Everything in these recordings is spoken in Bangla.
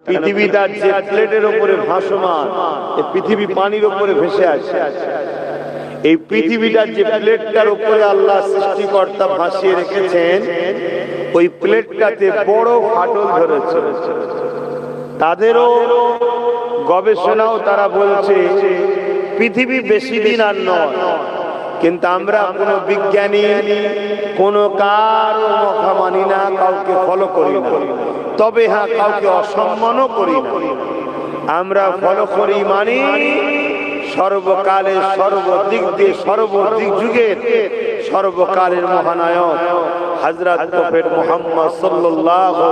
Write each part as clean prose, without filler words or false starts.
পৃথিবীটা যে প্লেটের উপরে ভাসমান, এই পৃথিবী পানির উপরে ভেসে আছে। এই পৃথিবীটার যে প্লেটটার উপরে আল্লাহ সৃষ্টিকর্তা ভাসিয়ে রেখেছেন, ওই প্লেটটাতে বড় ফাটল ধরেছে। তাদেরও গবেষণাও তারা বলছে পৃথিবী বেশি দিন আর নয়। কিন্তু আমরা কোনো বিজ্ঞানী, কোনো কারো কথা মানি না, কাউকে ফলো করি না। তবে হ্যাঁ, কাউকে অসম্মানও করি না। আমরা ফলো করি মানি সর্বকালের, সর্বদিক দিয়ে, সর্বদিক যুগের, সর্বকালের মহানায়ক হযরত প্রফেট মুহাম্মদ সাল্লাল্লাহু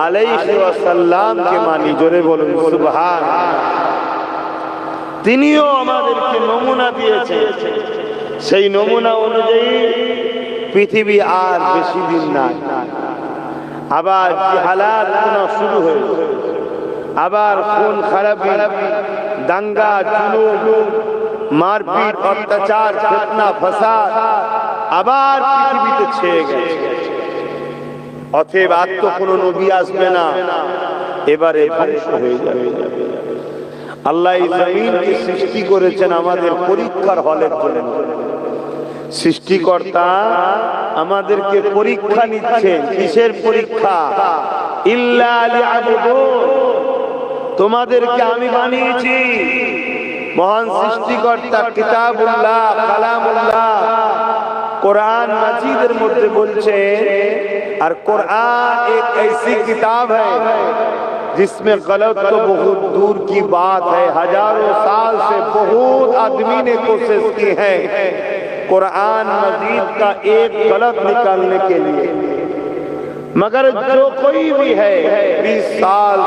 আলাইহি ওয়াসাল্লামকে মানি। জোরে বলুন সুবহানাল্লাহ। তিনিও আমাদেরকে নমুনা দিয়েছে। সেই নমুনা অনুযায়ী পৃথিবী আর বেশি দিন নাই। আবার জিহালাত শুরু হয়েছে, আবার খুন খারাপি, দাঙ্গা, জুলুম, মারপিট, অত্যাচার, ফিতনা, ফাসাদ আবার পৃথিবীতে ছেয়ে গেছে। অতএব আর তো কোনো নবী আসবে না, এবারে ধ্বংস হয়ে যাবে। আল্লাহ এই জমিনকে সৃষ্টি করেছেন আমাদের পরীক্ষার হলের জন্য। সৃষ্টিকর্তা আমাদেরকে পরীক্ষা নিচ্ছেন। কিসের পরীক্ষা? ইল্লা লিয়াবুদুন। তোমাদেরকে আমি বানিয়েছি। মহান সৃষ্টিকর্তা কিতাবুল্লাহ, কালামুল্লাহ, কোরআন মাজিদের মধ্যে বলছে, আর কোরআন एक ऐसी किताब है जिसमें गलत तो बहुत दूर की बात है। हजारों साल से बहुत आदमी ने कोशिश की है कुरान मजीद का एक गलत निकालने के लिए, मगर जो कोई भी है 20 साल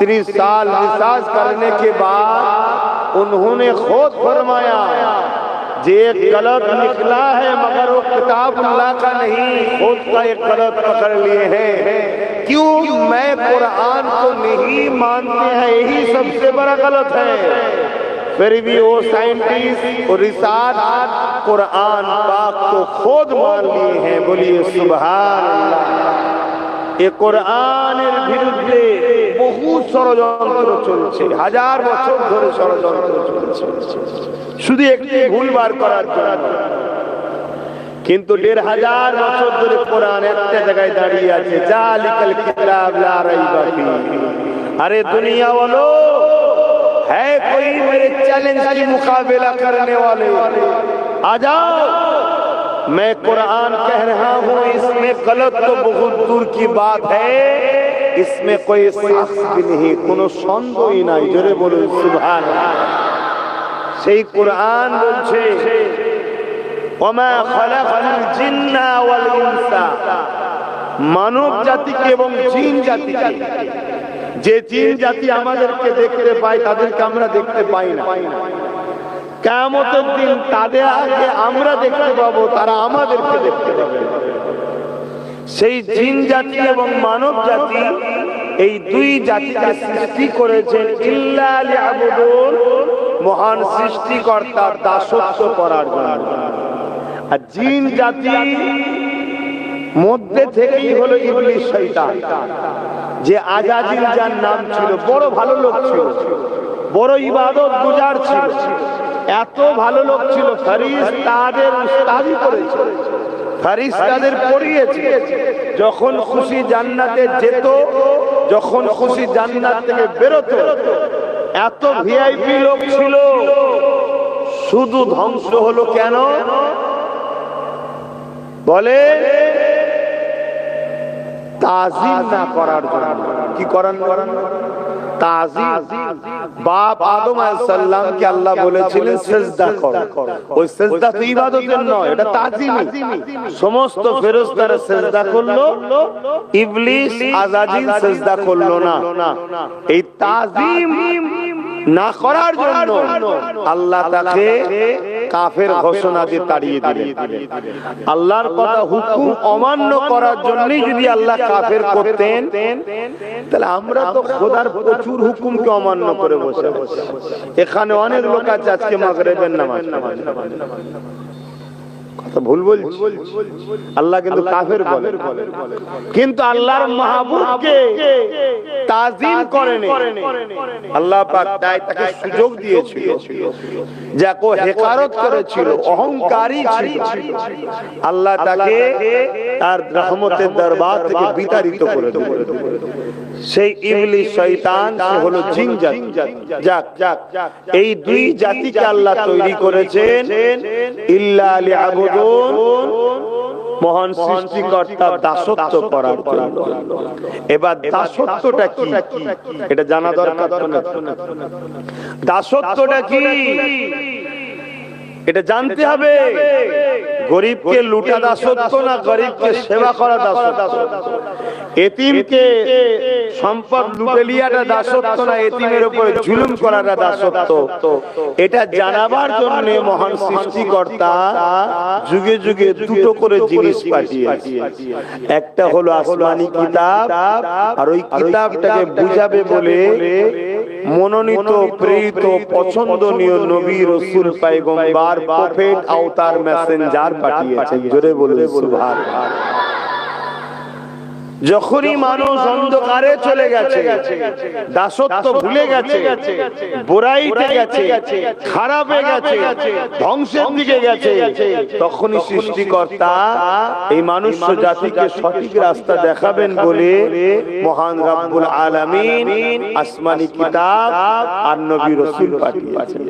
30 साल रिसर्च करने के बाद उन्होंने खुद फरमाया जे गलत निकला है, मगर वो किताब अल्लाह का नहीं, खुद का एक गलत पकड़ लिए हैं। क्यों? मैं कुरान को नहीं मानते हैं, यही सबसे बड़ा गलत है। फिर भी वो साइंटिस्ट और रिसर्च कुरान पाक को खुद मान लिए हैं। बोलिए सुभान अल्लाह। ये कुराনের বিরুদ্ধে বহু ষড়যন্ত্র চলছে, হাজার বছর ধরে ষড়যন্ত্র চলছে, শুধু একটি ভুল বার করার জন্য। কিন্তু 1500 বছর ধরে কোরআন একটা জায়গায় দাঁড়িয়ে আছে, জালিকাল কিতাব লা রাইবা ফি। अरे दुनिया वालों, है कोई मेरे चैलेंज की मुकाबला करने वाले? आ जाओ। मैं कुरान कह रहा हूँ, इसमें गलत तो बहुत दूर की बात है, इसमें कोई शक भी नहीं, कोनो সন্দেহই নাই। জোরে বলুন সুবহানাল্লাহ। সেই কোরআন বলছে, ওমা খালাকাল জিন্না ওয়াল ইনসা, মানব জাতিকে এবং জিন জাতিকে, যে জিন জাতি আমাদেরকে দেখতে পায় তাদেরকে আমরা দেখতে পাই না। কিয়ামতের দিন তাদের আগে আমরা দেখতে পাবো, তারা আমাদেরকে দেখতে পাবে। সেই জিন জাতি এবং মানব জাতি, এই দুই জাতিকে সৃষ্টি করেছেন ইল্লা লিয়াবুদুন, মহান সৃষ্টিকর্তার দাসত্ব করার জন্য। আর জিন জাতি মধ্যে থেকেই হলো ইবলিস, শয়তান, যে আজাজিল যার নাম ছিল, বড় ভালো লোক ছিল, বড় ইবাদত গুজার ছিল, এত ভালো লোক ছিল, ফেরেশতাদের উস্তাদি করেছে, ফেরেশতাদের পড়িয়েছে। যখন খুশি জান্নাতে যেত, যখন খুশি জান্নাত থেকে বেরোতো, এত ভিআইপি লোক ছিল। শুধু ধ্বংস হলো কেন? বলে তাজিম না করার জন্য। কি করান? তাজিম। বাপ আদম আলাইহিস সালামকে আল্লাহ বলেছিলেন সিজদা করো। ওই সিজদা তো ইবাদতের নয়, এটা তাজিমি। সমস্ত ফেরেশতারা সিজদা করলো, ইবলিস আজাজিল সিজদা করলো না। এই তাজিম না করার জন্য আল্লাহ তাকে কাফের ঘোষণা দিয়ে তাড়িয়ে দিলেন। আল্লাহর কথা হুকুম অমান্য করার জন্যই যদি আল্লাহ কাফের করতেন, তাহলে আমরা তো খোদার প্রচুর হুকুমকে অমান্য করে বসে বসে। এখানে অনেক লোক আছে আজকে মাগরিবের নামাজ ভুল বলছি? আল্লাহ কিন্তু কাফের বলে, কিন্তু আল্লাহর মাহবুবকে তাজিম করেনি। আল্লাহ পাক তাকে সুযোগ দিয়েছিল, যাকে হেকারত করেছিল, অহংকারী ছিল, আল্লাহ তাকে তার রহমতের দরবার থেকে বিতাড়িত করে দিলেন। সেই ইবলিস শয়তান, সে হলো জিন জাতি। যাক, এই দুই জাতিকে আল্লাহ তৈরি করেছেন ইল্লা লিয়াবুদুন, মহান সৃষ্টিকর্তার দাসত্ব করার জন্য। এবার দাসত্বটা কি এটা জানা দরকার। দাসত্বটা কি এটা জানতে হবে। গরিবকে লুটা দাসত্ব না, গরিবকে সেবা করা দাসত্ব। এতিমকে সম্পদ লুটে লিয়াটা দাসত্ব না, এতিমের উপরে জুলুম করাটা দাসত্ব। এটা জানাবার জন্য মহান সৃষ্টিকর্তা যুগে যুগে দুটো করে জিনিস পাঠিয়েছে। একটা হলো আসমানি কিতাব, আর ওই কিতাবটাকে বুঝাবে বলে মনোনীত, প্রেরিত, পছন্দনীয় নবী, রাসূল, পয়গম্বর, প্রফেট, আওতার, মেসেঞ্জার পাঠিয়েছেন। জোরে বলুন সুবহানাল্লাহ। যখনই মানুষ অন্ধকারে চলে গেছে, দাসত্ব ভুলে গেছে, বুরাইতে গেছে, খারাপে গেছে, ধ্বংসের দিকে গেছে, তখনই সৃষ্টিকর্তা এই মানুষ জাতিকে সঠিক রাস্তা দেখাবেন বলে মহান রব্বুল আলামিন আসমানি কিতাব আর নবী রাসূল পাঠিয়েছেন।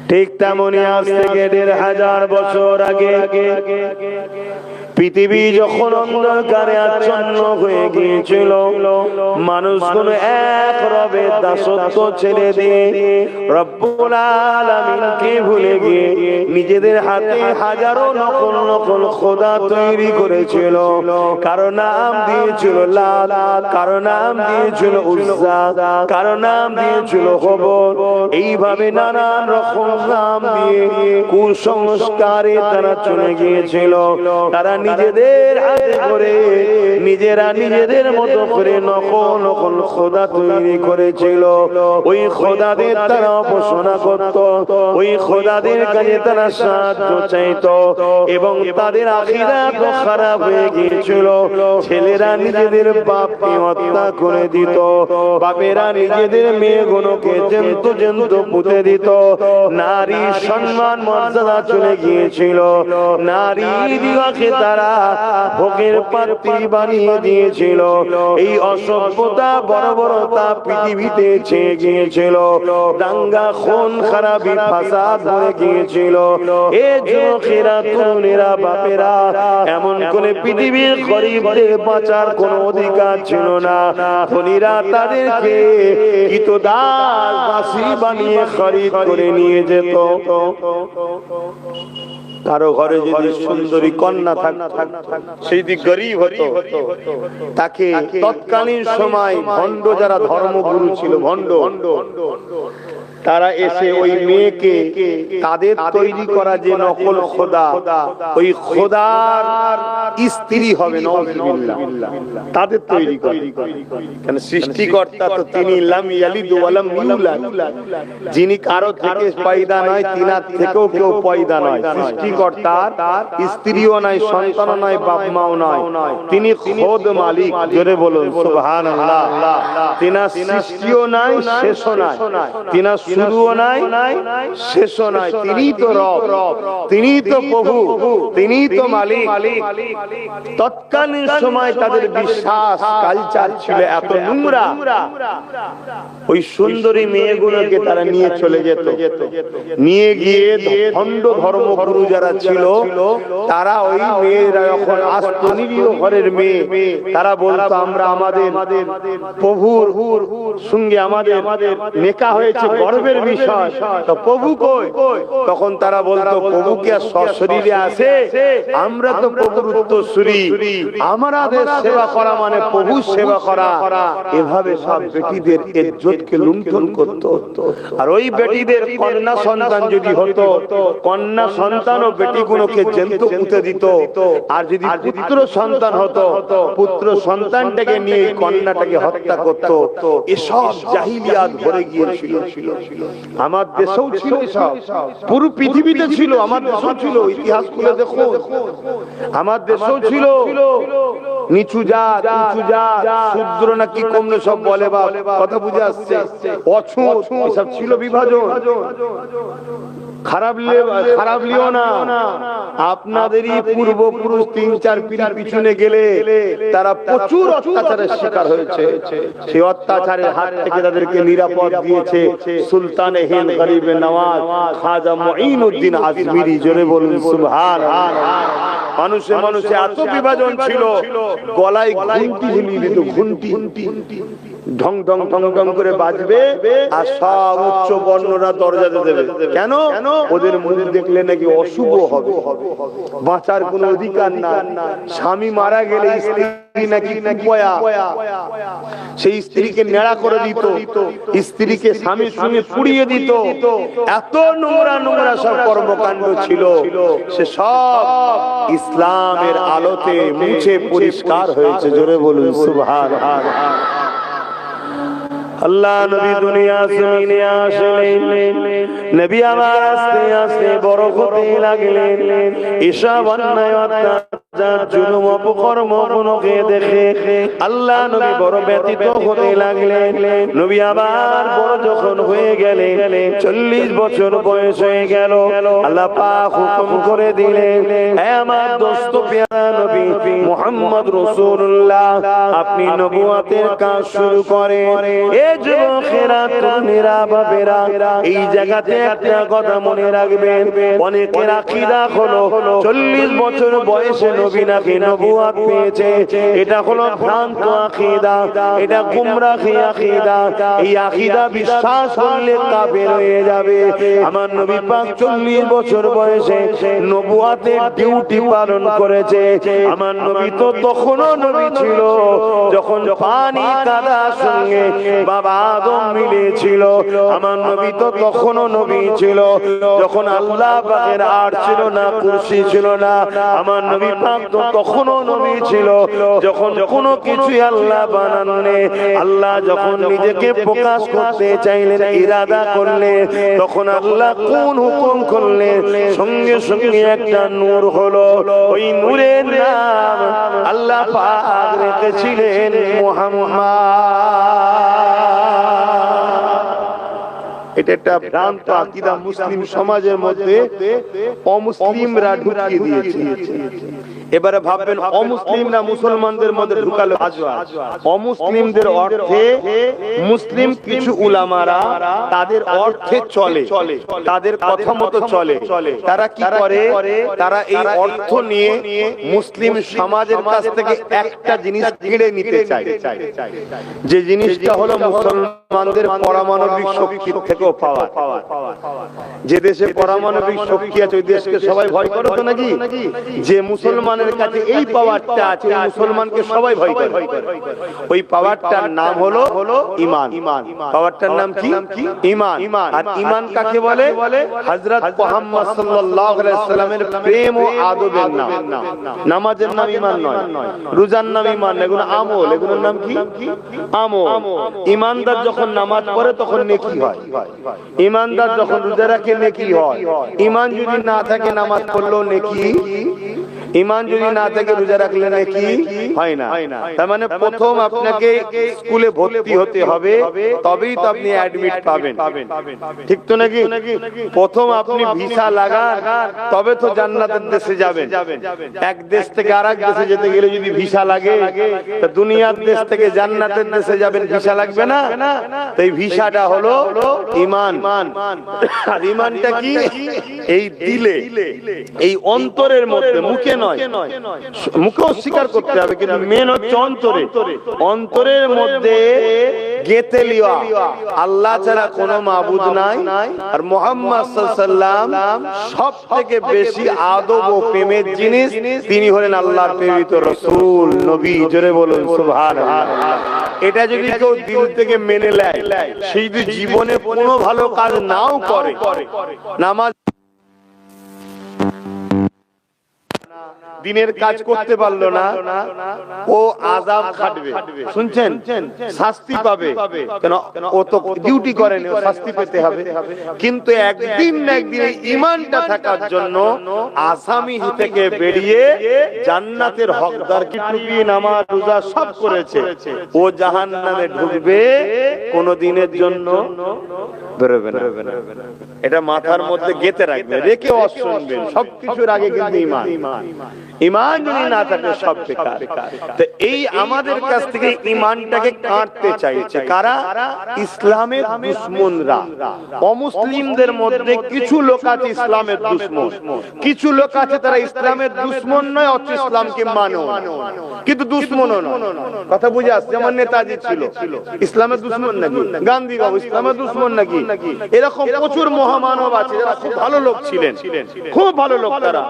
ঠিক তেমনি আজ থেকে ১৫০০ বছর আগে পৃথিবী যখন অন্ধকারে আচ্ছন্ন হয়ে গিয়েছিল, মানুষগুলো এক রবের দাসত্ব ছেড়ে দিয়ে রব্বুল আলামিনকে ভুলে গিয়ে নিজেদের হাতে হাজারো নকল নকল খোদা তৈরি করেছিল। কারো নাম দিয়েছিল লাত, কারো নাম দিয়েছিল উজ্জা, কারো নাম দিয়েছিল হুবল। এইভাবে নানান রকম নাম দিয়ে কুসংস্কারে তারা চলে গিয়েছিল। তারা নিজেদের হাতে করে নিজেরা নিজেদের মতো করে নকল নকল খোদা তৈরি করেছিল। ওই খোদাদের তারা উপাসনা করত, ওই খোদাদের কাছে তারা সাহায্য চাইত, এবং তাদের আখিরাত খারাপ হয়ে গিয়েছিল। ছেলেরা নিজেদের বাপকে হত্যা করে দিত, বাপেরা নিজেদের মেয়েগুলোকে জ্যান্ত জ্যান্ত পুঁতে দিত। নারী সম্মান মর্যাদা চলে গিয়েছিল, নারী দিগকে তারা ভোগের পাত্রী বানিয়ে দিয়েছিল। এই অসভ্যতা বর্বরতা পৃথিবীতে ছেয়ে গিয়েছিল। দাঙ্গা, খুন খারাপি, ফাসাদ হয়ে গিয়েছিল। এ যুবকেরা, তরুণেরা, বাপেরা, এমন করে পৃথিবীর গরিবদের বাঁচার কোনো অধিকার ছিল না। ধনীরা তাদেরকে কৃতদাস দাসী বানিয়ে খরিদ করে নিয়ে যেত। কারো ঘরে যদি সুন্দরী কন্যা থাকতো, সেই দিক গরিব হতো, তাকে তৎকালীন সময় ভণ্ড, যারা ধর্মগুরু ছিল, ভণ্ড, তারা এসে ওই মেয়েকে তাদের তৈরি করা যে নকল খোদা, ওই খোদার স্ত্রী হবে, নাউযুবিল্লাহ, তাদের তৈরি করে। কেন সৃষ্টিকর্তা তো তিনি লাম ইয়ালিদ ওয়া লাম ইউলাদ, যিনি কারো থেকে পয়দা নয়, তিনার থেকেও কেউ পয়দা নয়। সৃষ্টিকর্তার স্ত্রীও নয়, সন্তানও নয়, বাপ মাও নয়, তিনি খোদ মালিক। জোরে বলুন সুবহানাল্লাহ। তিনার সৃষ্টিও নাই, শেষও নাই, তিনার শুরুও নাই, শেষও নাই। তিনিই তো রব, তিনিই তো প্রভু, তিনিই তো মালিক। তৎকালীন সময় তাদের বিশ্বাস, কালচার ছিল এত নোংরা, ওই সুন্দরী মেয়েগুলোকে তারা নিয়ে চলে যেত। নিয়ে গিয়ে ভণ্ড ধর্মগুরু যারা ছিল, তারা ওই মেয়েরা যখন আসতো, নিরীহ ঘরের মেয়ে, তারা বলতো আমরা আমাদের প্রভুর সঙ্গে আমাদের নেকা হয়েছে, গর্বের বিষয়, তো প্রভু কই? তখন তারা বলতো প্রভু কি আর সশরীরে আসে? আমরা তো প্রভুর উত্তরসূরি, আমাদের সেবা করা মানে প্রভু সেবা করা। এভাবে সব বেটিদের ইজ্জতকে লুণ্ঠন করত। আর ওই বেটিদের কন্যা সন্তান যদি হতো, কন্যা সন্তান ও বেটিগুলোকে জ্যান্ত পুঁতে দিত। আর যদি পুত্র সন্তান হতো, পুত্র সন্তানটাকে নিয়ে কন্যাটাকে হত্যা করত। এসব জাহিলিয়াত ভরে গিয়েছিল। আমার দেশেও ছিল সব, পুরো পৃথিবীতে ছিল, আমার দেশেও ছিল। ইতিহাস খুলে দেখো, আমার দেশেও ছিল নিচু জাত, উঁচু জাত, শূদ্র নাকি কমলে সব বলে, বা কথা বুঝে আসছে, অছুঁত, এসব ছিল বিভাজন। খারাপ লিও না, আপনাদেরই পূর্বপুরুষ ৩-৪ পিঢ়ি পিছনে গেলে তারা প্রচুর অত্যাচারের শিকার হয়েছে। সেই অত্যাচারের হাত থেকে তাদেরকে নিরাপদ দিয়েছে সুলতানে হিন্দ গরিবে নওয়াজ খাজা মুঈনুদ্দিন আজমিরি। জোরে বলুন সুবহানাল্লাহ। মানুষে মানুষে এত বিভাজন ছিল, গলায় ঘুন্টি ঝুলিয়ে দিত, ঘুন্টি ঢং ঢং ঢং ঢং করে বাজবে, আর সব উচ্চ বর্ণরা দরজাতে দেবে। কেন? ওদের মুখ দেখলে নাকি অশুভ হবে, বাঁচার কোনো অধিকার না। স্বামী মারা গেলে স্ত্রী নাকি কুপয়া, সেই স্ত্রীকে নেড়া করে দিত, স্ত্রীকে স্বামীর সঙ্গে পুড়িয়ে দিত। এত নোংরা নোংরা সব কর্মকাণ্ড ছিল, সে সব ইসলামের আলোতে মুছে পরিষ্কার হয়েছে। জোরে বলুন সুবহানাল্লাহ। আল্লাহ নবী দুনিয়া জমিনে আসলেন, নবী আমার আস্তে আস্তে বড় হতে লাগলেন। এসব অন্যায় অত্যাচার জুলুম অপকর্ম গুলোকে দেখে আল্লাহ নবী বড় ব্যথিত হতে লাগলেন। নবী আবার বড় যখন হয়ে গেলেন, 40 বছর বয়স হয়ে গেল, আল্লাহ পাক হুকুম করে দিলেন, হে আমার দোস্ত পেয়ারা নবী মুহাম্মদ রাসূলুল্লাহ, আপনি নবুয়তের কাজ শুরু করেন। যুবকেরা, তরুণেরা, বাবেরা, এই জায়গাতে একটা কথা মনে রাখবেন, অনেকের আকীদা হলো 40 বছর বয়সে নবী নাকি নবুয়ত পেয়েছে। এটা হলো ভ্রান্ত আকীদা, এটা গুমরাহি আকীদা। এই আকীদা বিশ্বাস করলে কাফের হয়ে যাবে। আমার নবী পাক 40 বছর বয়সে নবুয়তের ডিউটি পালন করেছে। আমার নবী তো তখনও নবী ছিল যখন পানি কাদার সঙ্গে বাবা আদম মিলেছিল। আমার নবী তো তখনও নবী ছিল যখন আল্লাহ পাকের আরশ ছিল না, কুরসি ছিল না। আমার নবী পাক তো তখনও নবী ছিল যখন কোনো কিছু আল্লাহ বানাননি। আল্লাহ যখন নিজেকে প্রকাশ করতে চাইলেন, ইরাদা করলেন, তখন আল্লাহ কোন হুকুম করলেন, সঙ্গে সঙ্গে একটা নূর হলো। ওই নূরের নাম আল্লাহ পাক রেখেছিলেন মুহাম্মদ। এটা একটা ভ্রান্ত আকীদা মুসলিম সমাজের মধ্যে অমুসলিমরা ঢুকিয়ে দিয়েছে। এবারে ভাববেন অমুসলিমরা মুসলমানদের মধ্যে ঢুকালো। অমুসলিমদের অর্থে মুসলিম কিছু উলামারা তাদের অর্থে চলে, তাদের কথা মতো চলে। তারা কি করে? তারা এই অর্থ নিয়ে মুসলিম সমাজের কাছ থেকে একটা জিনিস কেড়ে নিতে চায়, যে জিনিসটা হলো মুসলমানদের পারমাণবিক শক্তির থেকেও পাওয়ার। যে দেশে পারমাণবিক শক্তি আছে ওই দেশকে সবাই ভয় করে তো নাকি? যে মুসলমানের কাছে এই পাওয়ারটা আছে, মুসলমানকে সবাই ভয় করে। ওই পাওয়ারটার নাম হলো ঈমান। পাওয়ারটার নাম কি? ঈমান। আর ঈমান কাকে বলে? হযরত মুহাম্মদ সাল্লাল্লাহু আলাইহি ওয়াসাল্লামের প্রেম ও আদবের নাম। নামাজের নাম ঈমান নয়, রোজার নাম ঈমান, এগুলো আমল। এগুলোর নাম কি? আমল। ঈমানদার যখন নামাজ পড়ে তখন নেকি হয়, ঈমানদার যখন রোজা রাখে নেকি হয়। ঈমান যদি না থাকে নামাজ পড়লেও নেকি, ঈমান যদি না থাকে রোজা রাখলে নেকি হয় না। তার মানে প্রথম আপনাকে স্কুলে ভর্তি হতে হবে, তবেই তো আপনি অ্যাডমিট পাবেন, ঠিক তো নাকি? প্রথম আপনি ভিসা লাগান, তবে তো জান্নাতের দেশে যাবেন। এক দেশ থেকে আরেক দেশে যেতে গেলে যদি ভিসা লাগে, তা দুনিয়ার দেশ থেকে জান্নাতের দেশে যাবেন, ভিসা লাগবে না? তো এই ভিসাটা হলো ঈমান। আর ঈমানটা কি? এই দিলে, এই অন্তরের মধ্যে, মুখে নয়। মুখে অস্বীকার করতে হবে, কিন্তু মেন হচ্ছে অন্তরে। অন্তরের মধ্যে গেঁথে লিয়া আল্লাহ ছাড়া কোনো মাবুদ নাই, আর মুহাম্মদ সাল্লাল্লাহু আলাইহি ওয়াসাল্লাম সবথেকে বেশি আদব ও প্রেমের জিনিস। তিনি হলেন আল্লাহর প্রেরিত রাসূল, নবী। জোরে বলুন সুবহানাল্লাহ। এটা যদি কেউ দিল থেকে মেনে নেয়, সেই যদি জীবনে কোনো ভালো কাজ নাও করে, নামাজ দিনের কাজ করতে পারলো না, ও আযাব খাটবে, শুনছেন, শাস্তি পাবে। কেন? ও তো ডিউটি করেনি, ও শাস্তি পেতে হবে। কিন্তু একদিন না একদিন ঈমানটা থাকার জন্য আসামি থেকে বেরিয়ে জান্নাতের হকদারকে টুপিয়ে নামাজ রোজা সব করেছে, ও জাহান্নামে ঢুকবে, কোন দিনের জন্য বেরোবে না। এটা মাথার মধ্যে গেঁথে রাখবে, রেখে শুনবেন। সবকিছুর আগে কিন্তু ঈমান। ঈমান যদি না থাকে সব বেকার। তো এই আমাদের কাছ থেকে ঈমানটাকে কাটতে চাইছে কারা? ইসলামের দুশমনরা। অমুসলিমদের মধ্যে কিছু লোক আছে ইসলামের দুশমন, কিছু লোক আছে তারা ইসলামের দুশমন নয়, অথচ ইসলামকে মানে, কিন্তু দুশমনও নয়। কথা বুঝে আসছে? যেমন নেতাজি ছিল ইসলামের দুশমন নাকি? গান্ধী বাবু ইসলামের দুশমন নাকি? এরকম প্রচুর মহামানব আছে যারা খুব ভালো লোক ছিলেন, খুব ভালো লোক, তারা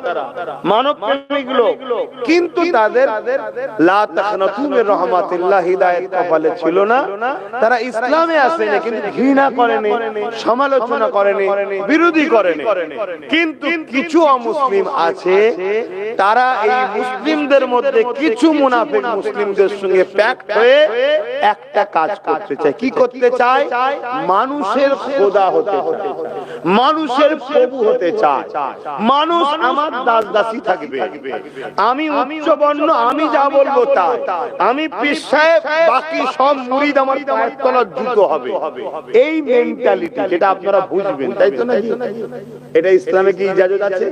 মানব প্রেমিক লোক, কিন্তু তাদের লা তাকনাতু মির রাহমাতিল্লাহ হিদায়াত কপালে ছিল না। তারা ইসলামে আসেনি, কিন্তু ঘৃণা করেনি, সমালোচনা করেনি, বিরোধী করেনি। কিন্তু কিছু অমুসলিম আছে, তারা এই মুসলিমদের মধ্যে কিছু মুনাফিক মুসলিমদের সঙ্গে প্যাক্ট হয়ে একটা কাজ করতে চায়। কি করতে চায়? মানুষের খোদা হতে চায়, মানুষের প্রভু হতে চায়। মানুষ আমার দাস দাসী থাকবে, আমি উচ্চ বর্ণ, আমি যা বলবো তাই, আমি পীর সাহেব, বাকি সব মুরিদ আমার পায়ের তলার জুতো হবে। এই মেন্টালিটি, যেটা আপনারা বুঝবেন, তাই তো নাকি? এটা ইসলামে কি ইজাজত আছে?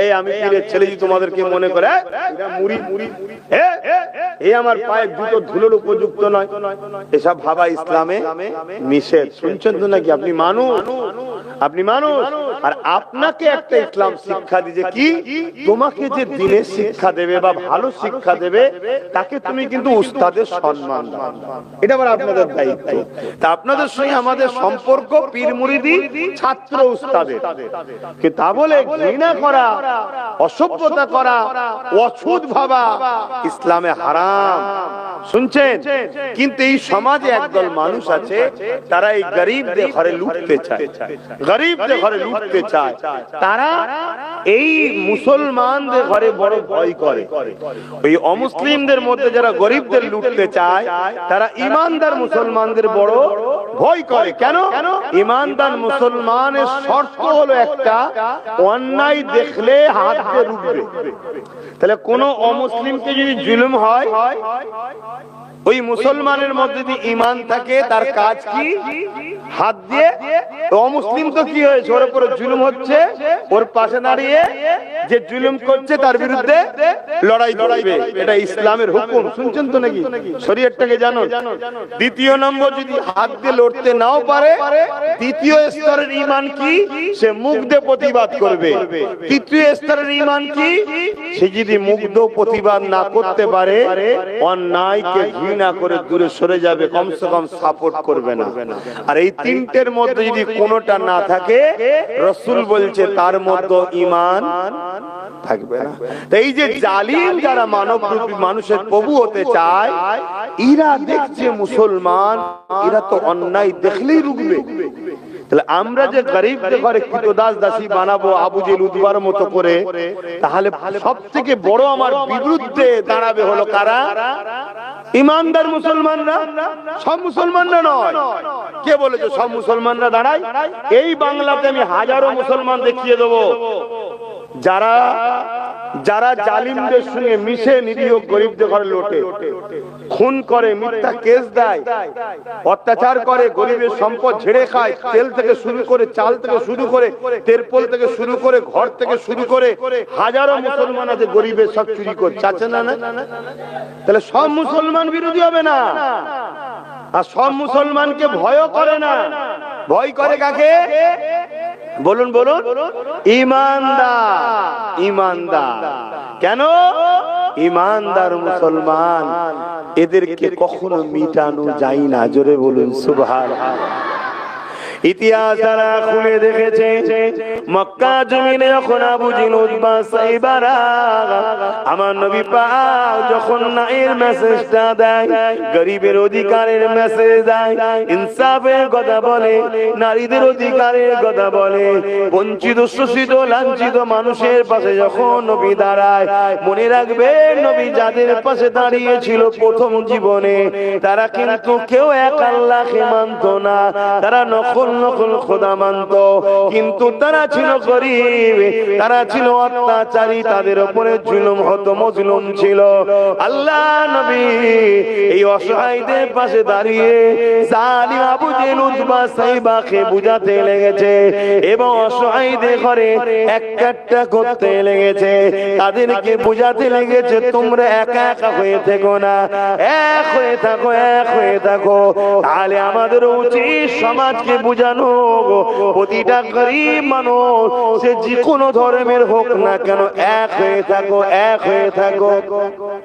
এই আমি পীরের ছেলে যদি তোমাদেরকে মনে করে এটা মুরিদ, এই আমার পায়ের জুতো ধুলোর উপযুক্ত নয়, এসব ভাবা ইসলামে নিষেধ। শুনছেন তো নাকি? আপনি মানুষ, আপনি মানুষ, আর আপনাকে একটা ইসলাম শিক্ষা দিয়েছে কি? তোমাকে যে দিনের শিক্ষা দেবে বা ভালো শিক্ষা দেবে, তাকে তুমি কিন্তু উস্তাদের সম্মান দাও। এটা আবার আপনাদের দায়িত্ব। তা আপনাদের সঙ্গে আমাদের সম্পর্ক পীর মুরিদি, ছাত্র উস্তাদের, কি তা বলে ঘৃণা করা, অসভ্যতা করা, অছুত ভাবা ইসলামে হারাম। শুনছেন? কিন্তু এই সমাজে একদল মানুষ আছে, তারা এই গরিবদের ঘরে লুটতে চায়, গরিবদের ঘরে লুটতে চায়। তারা এই মুসলমানদের ঘরে বড় ভয় করে। ওই অমুসলিমদের মধ্যে যারা গরিবদের লুটতে চায়, তারা ইমানদার মুসলমানদের বড় ভয় করে। কেন? ইমানদার মুসলমানের শর্ত হলো একটা, অন্যায় দেখলে হাত দিয়ে রুখবে। তাহলে কোন অমুসলিমকে যদি জুলুম হয়, ওই মুসলমানের মধ্যে যদি ঈমান থাকে, তার কাজ কি? হাত দিয়ে। অমুসলিম তো কি হয়েছে? ওর উপরে জুলুম হচ্ছে, ওর পাশে দাঁড়িয়ে যে জুলুম করছে তার বিরুদ্ধে লড়াই করবে। এটা ইসলামের হুকুম। শুনছেন তো নাকি? শরীয়তটাকে জানো। দ্বিতীয় নম্বর, যদি হাত দিয়ে লড়তে নাও পারে, দ্বিতীয় স্তরের ঈমান কি? সে মুখ দিয়ে প্রতিবাদ করবে। তৃতীয় স্তরের ঈমান কি? সে যদি মুখ দিয়ে প্রতিবাদ না করতে পারে, অন্যায়কে ঘৃণা করে দূরে সরে যাবে, কমসে কম সাপোর্ট করবে না। আর এই তিনটের মধ্যে যদি কোনোটা না থাকে, রাসূল বলছে তার মধ্যে ঈমান থাকবে না। এই যে জালিম যারা মানবরূপী মানুষের প্রভু হতে চায়, এরা দেখছে মুসলমান, এরা তো অন্যায় দেখলেই রুখবে। তাহলে আমরা যে গরিবদের ঘরে কৃতদাস দাসী বানাবো আবু জেল উদ্বার মতো করে, তাহলে সব থেকে বড় আমার বিরুদ্ধে দাঁড়াবে হলো কারা? ইমানদার মুসলমানরা। সব মুসলমানরা নয়। কে বলেছে সব মুসলমানরা দাঁড়ায়? এই বাংলাতে আমি হাজারো মুসলমান দেখিয়ে দেবো যারা যারা জালিমদের সঙ্গে মিশে নিরীহ গরিবদের ঘরে লোটে, খুন করে, মিথ্যা কেস দেয়, অত্যাচার করে, গরিবের সম্পদ ঝেড়ে খায়, তেল থেকে শুরু করে, চাল থেকে শুরু করে, তেরপল থেকে শুরু করে, ঘর থেকে শুরু করে, হাজারো মুসলমান আছে গরিবের সব চুরি করছে, আছে না? তাহলে সব মুসলমান বিরোধী হবে না, আর সব মুসলমানকে ভয় করে না। ভয় করে কাকে? বলুন বলুন। ঈমানদার, ঈমানদার। কেন? ঈমানদার মুসলমান, এদেরকে কখনো মিটানো যায় না। জোরে বলুন সুবহানাল্লাহ। ইতিহাস তারা খুলে দেখেছে মক্কা জমিনে যখন আবু জিহল উতবা সাইবারা আমার নবী পাক যখন নাইর মেসেজটা দেয়, গরিবের অধিকারের মেসেজ দেয়, ইনসাফের কথা বলে, নারীদের অধিকারের কথা বলে, বঞ্চিত শোষিত লাঞ্ছিত মানুষের পাশে যখন নবী দাঁড়ায়, মনে রাখবে নবী যাদের পাশে দাঁড়িয়েছিল প্রথম জীবনে তারা কিন্তু কেউ এক আল্লাহকে মানত না, তারা নকল নকল খোদা মানত, কিন্তু তারা ছিল গরিব, তারা ছিল অত্যাচারী, তাদের উপরে জুলুম হতো, মজলুম ছিল। আল্লাহ নবী এই অসহায়দের পাশে দাঁড়িয়ে জালিম আবু জিহল উতবা সাইবাকে বুঝাতে লেগেছে এবং অসহায়দের ঘরে একটা করতে লেগেছে, তাদেরকে বুঝাতে লেগেছে তোমরা একা একা হয়ে থেকো না, এক হয়ে থাকো, এক হয়ে থাকো। তাহলে আমাদের উচিত সমাজকে বুঝানো প্রতিটা গরিব মানুষ সে যে কোনো ধর্মের হোক না কেন এক হয়ে থাকো, এক হয়ে থাকো,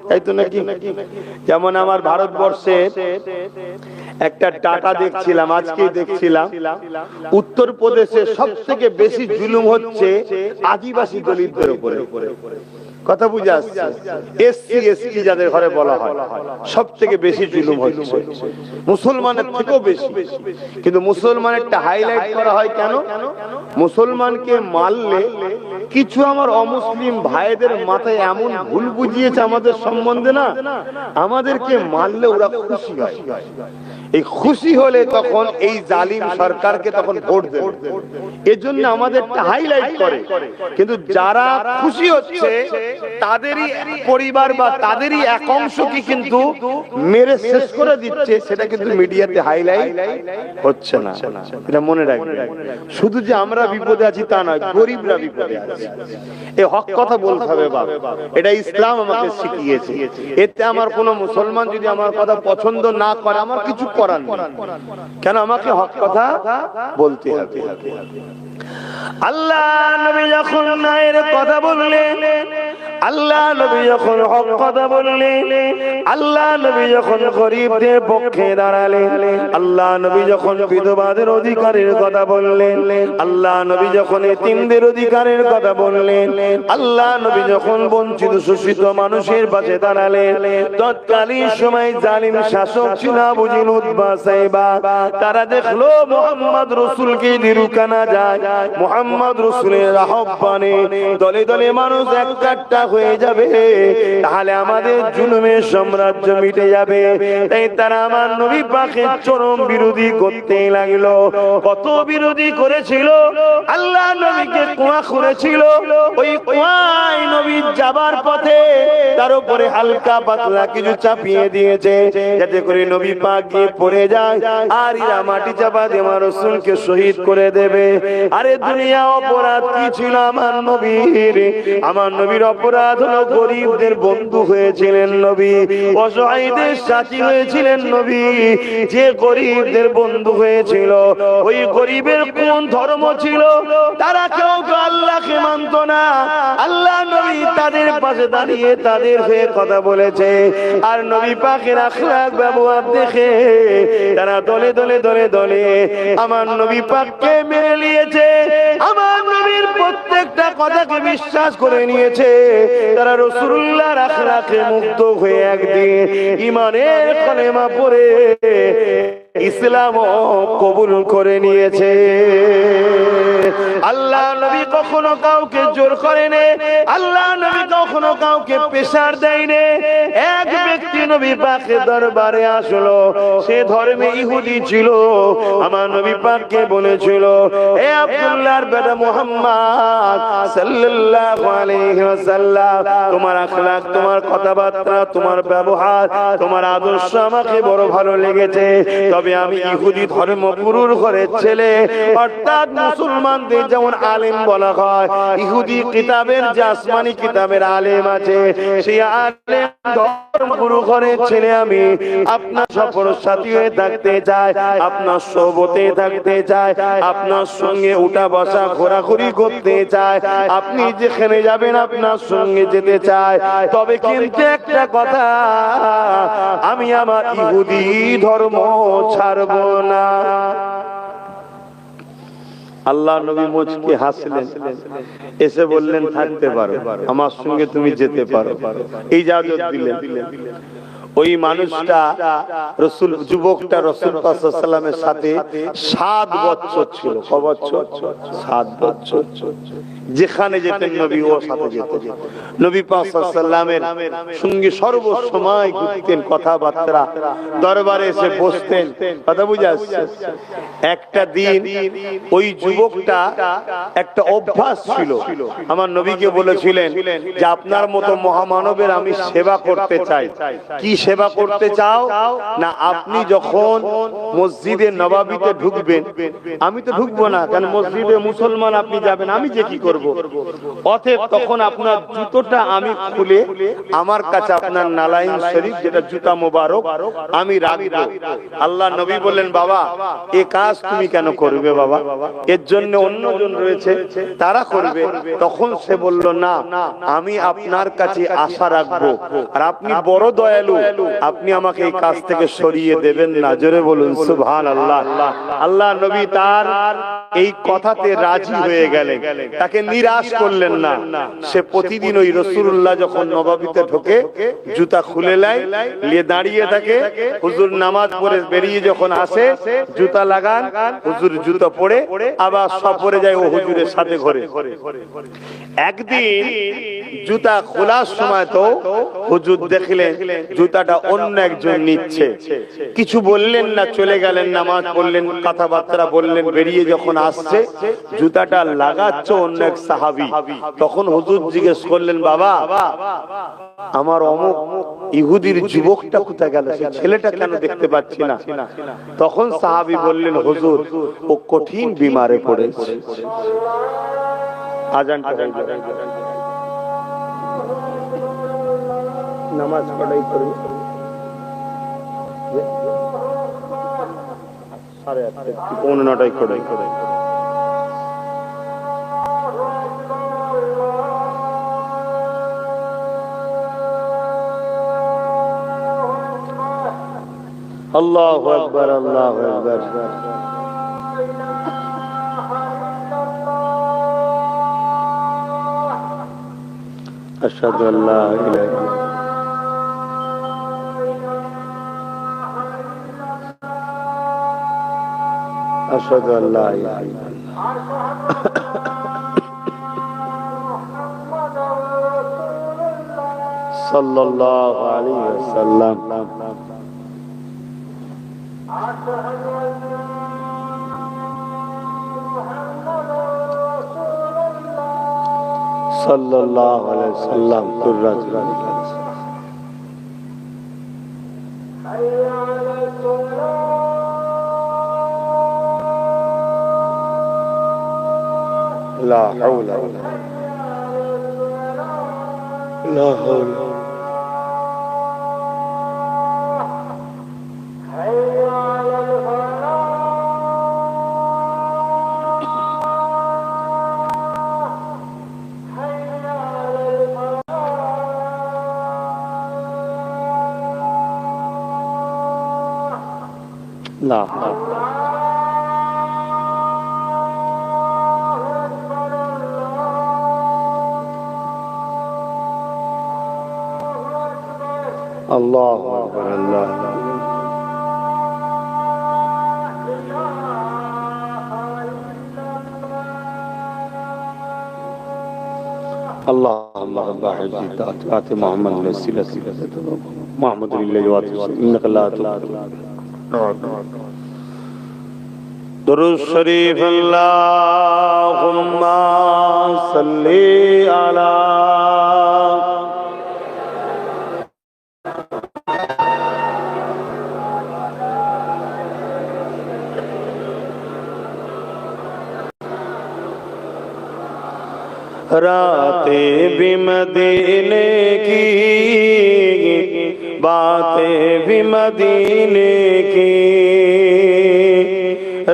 তাই তো নাকি? যেমন আমার ভারতবর্ষে একটা ডাটা দেখছিলাম, আজকেই দেখছিলাম, উত্তরপ্রদেশে সব থেকে বেশি জুলুম হচ্ছে আদিবাসী দলিতদের উপরে। কথা বুঝে আসছে? এসসি এসটি যাদের ঘরে বলা হয় সব থেকে বেশি জুলুম হচ্ছে, মুসলমানের থেকেও বেশি। কিন্তু মুসলমানেরটা হাইলাইট করা হয় কেন? মুসলমানকে মারলে কিছু আমার অমুসলিম ভাইদের মাথায় এমন ভুল বুঝিয়েছে আমাদের সম্বন্ধে, না আমাদেরকে মারলে ওরা খুশি হয়, এই খুশি হলে তখন এই জালিম সরকারকে তখন ভোট দেবে, এজন্য আমাদেরটা হাইলাইট করে। কিন্তু যারা খুশি হচ্ছে তাদেরই পরিবার বা তাদেরই এক অংশকে কিন্তু মেরে শেষ করে দিচ্ছে, সেটা কিন্তু মিডিয়াতে হাইলাইট হচ্ছে না। এটা মনে রাখবেন, শুধু যে আমরা বিপদে আছি তা নয়, গরিবরা বিপদে আছে। এই হক কথা বলতে হবে বাবা, এটা ইসলাম আমাকে শিখিয়েছে। এতে আমার কোনো মুসলমান যদি আমার কথা পছন্দ না করে আমার কিছু করার নেই, কেন আমাকে হক কথা বলতে হবে। আল্লাহ নবী যখন নায়ের কথা বললেন, আল্লাহ নবী যখন হক কথা বললেন, আল্লাহ নবী যখন গরিবদের পক্ষে দাঁড়ালেন, আল্লাহ নবী যখন বিধবাদের অধিকারের কথা বললেন, আল্লাহ নবী যখন এতিমদের অধিকারের কথা বললেন, আল্লাহ নবী যখন বঞ্চিত শোষিত মানুষের পাশে দাঁড়ালেন, তৎকালীন সময় জালিম শাসক ছিল আবু জিহল উতবা সাইবা। তারা দেখলো মুহাম্মদ রাসূলকে যদি রুকানা যায়, মুহাম্মদ রাসূলের আহ্বানে দলে দলে মানুষ একটা হয়ে যাবে, তাহলে আমাদের জুলুমের সাম্রাজ্য মিটে যাবে। তাই তারা আমার নবী পাকের চরম বিরোধী করতে লাগলো। কত বিরোধী করেছিল, আল্লাহ নবীকে কুয়া করেছিল, ওই কুয়ায় নবী যাবার পথে তার উপরে হালকা পাতলা কিছু চাপিয়ে দিয়েছে যাতে করে নবী পাক গিয়ে পড়ে যায় আর এরা মাটি চাপা দিয়ে আমার রাসূলকে শহীদ করে দেবে। আরে দুনিয়া অপরাধ কি ছিল আমার নবীর? আমার নবীর অপরাধ হলো গরিবদের বন্ধু হয়েছিলেন নবী, অসহায়দের সাথী হয়েছিলেন নবী। যে গরিবদের বন্ধু হয়েছিল ওই গরিবের কোন ধর্ম ছিল? তারা কেউ তো আল্লাহকে মানত না। আল্লাহ নবী তাদের পাশে দাঁড়িয়ে তাদের হয়ে কথা বলেছে, আর নবী পাকের আখলাক ব্যবহার দেখে তারা দলে দলে দলে দলে আমার নবী পাককে মেনে নিয়েছে, আমার নবীর প্রত্যেকটা কথাকে বিশ্বাস করে নিয়েছে। তারা রাসূলুল্লাহর আখলাকে মুগ্ধ হয়ে একদিন ঈমানের কলেমা পড়ে ইসলাম কবুল করে নিয়েছে। আল্লাহ নবী কখনো কাউকে জোর করেনি, আল্লাহ নবী কখনো কাউকে প্রেসার দেয়নি। এক ব্যক্তি নবী পাকের দরবারে আসলো, সে ধর্মে ইহুদি ছিল। আমার নবী পাককে বলেছিল, হে আব্দুল্লাহর বেটা মুহাম্মদ সাল্লাল্লাহু আলাইহি ওয়াসাল্লাম, তোমার আখলাক, তোমার কথাবার্তা, তোমার ব্যবহার, তোমার আদর্শ আমাকে বড় ভালো লেগেছে। তবে আমি ইহুদি ধর্ম গুরুর ঘরের ছেলে, অর্থাৎ মুসলমানদের যেমন আলেম বলা হয়, ইহুদি কিতাবের যে আসমানি কিতাবের আলেম আছে, সেই আলেম ধর্মগুরু ঘরের ছেলে আমি। আপনার সফর সাথী হয়ে থাকতে চাই, আপনার সোবতে থাকতে চাই, আপনার সঙ্গে উঠা বসা ঘোরাঘুরি করতে চাই, আপনি যেখানে যাবেন আপনার সঙ্গে যেতে চাই। তবে কিন্তু একটা কথা, আমি আমার ইহুদি ধর্ম ছাড়ব না। আল্লাহ নবী মুচকি হাসলেন, এসে বললেন থাকতে পারো, আমার সঙ্গে তুমি যেতে পারো, এই ইজাজত দিলেন। ওই মানুষটা রাসূল, যুবকটা রাসূল পাক সাল্লাল্লাহু আলাইহি ওয়াসাল্লামের সাথে 7 বছর ছিল। ক বছর? 7 বছর। যেখানে যেতেন নবী ও সাথে যেতেন। নবী পাক সাল্লাল্লাহু আলাইহি ওয়াসাল্লামের সঙ্গে সর্বসময় ঘুরতেন, কথাবার্তা, দরবারে এসে বসতেন। কথা বুঝে আসছে? একটা দিন ওই যুবকটা একটা অভ্যাস ছিল, আমার নবীকে বলেছিলেন যে আপনার মতো মহামানবের আমি সেবা করতে চাই। কি সেবা করতে চাও? না, আপনি যখন মসজিদে নববীতে ঢুকবেন, আমি তো ঢুকবো না, কারণ মসজিদে মুসলমান, আপনি যাবেন, আমি যে কি করব? অতএব তখন আপনার জুতোটা আমি খুলে আমার কাছে আপনার নালাইন শরীফ, যেটা জুতা মোবারক, আমি রাখবো। আল্লাহ নবী বললেন, বাবা এ কাজ তুমি কেন করবে বাবা? এর জন্য অন্যজন রয়েছে, তারা করবে। তখন সে বলল, না, আমি আপনার কাছে আশা রাখবো, আর আপনি বড় দয়ালু, আপনি আমাকে এই কাজ থেকে সরিয়ে দেবেন না। জোরে বলুন সুবহানাল্লাহ। আল্লাহ নবী তার এই কথাতে রাজি হয়ে গেলেন, তাকে নিরাশ করলেন না। সে প্রতিদিন ওই রাসূলুল্লাহ যখন নববীতে ঢোকে, জুতা খুলে নিয়ে দাঁড়িয়ে থাকে, হুজুর নামাজ পড়ে বেরিয়ে যখন আসে, জুতা লাগান, হুজুর জুতা পরে আবার সফরে যায় ও হুজুরের সাথে ঘরে। একদিন জুতা খোলার সময় তো হুজুর দেখলেন জুতাটা অন্য একজন নিচ্ছে, কিছু বললেন না, চলে গেলেন, নামাজ পড়লেন, কথাবার্তা বললেন, বেরিয়ে যখন আসছে জুতাটা লাগাচ্ছে অন্য এক সাহাবী। তখন হুজুর জিজ্ঞেস করলেন, বাবা আমার অমুক ইহুদির যুবকটা কোথায় গেল, সে ছেলেটা কেন দেখতে পাচ্ছি না? তখন সাহাবী বললেন, হুজুর ও কঠিন বিমারে পড়েছে। আজানটা হয়ে যাবে, নামাজ পড়াই করবে, 8:30 9:30 করাই করে। আল্লাহু আকবার, আল্লাহু আকবার। আশহাদু আল্লা ইলাহা ইল্লাল্লাহ। আশহাদু আল্লা ইলাহা ইল্লাল্লাহ। সাল্লাল্লাহু আলাইহি ওয়াসাল্লাম। সাল্লাল্লাহু আলাইহি ওয়াসাল্লাম। লা হাওলা লা হাওলা। لا الله أكبر الله اللهم رب حجة محمد الوسيلة محمد لله إنك لا درود شریف اللهم صل على रातें भी मदीने की बातें भी मदीने की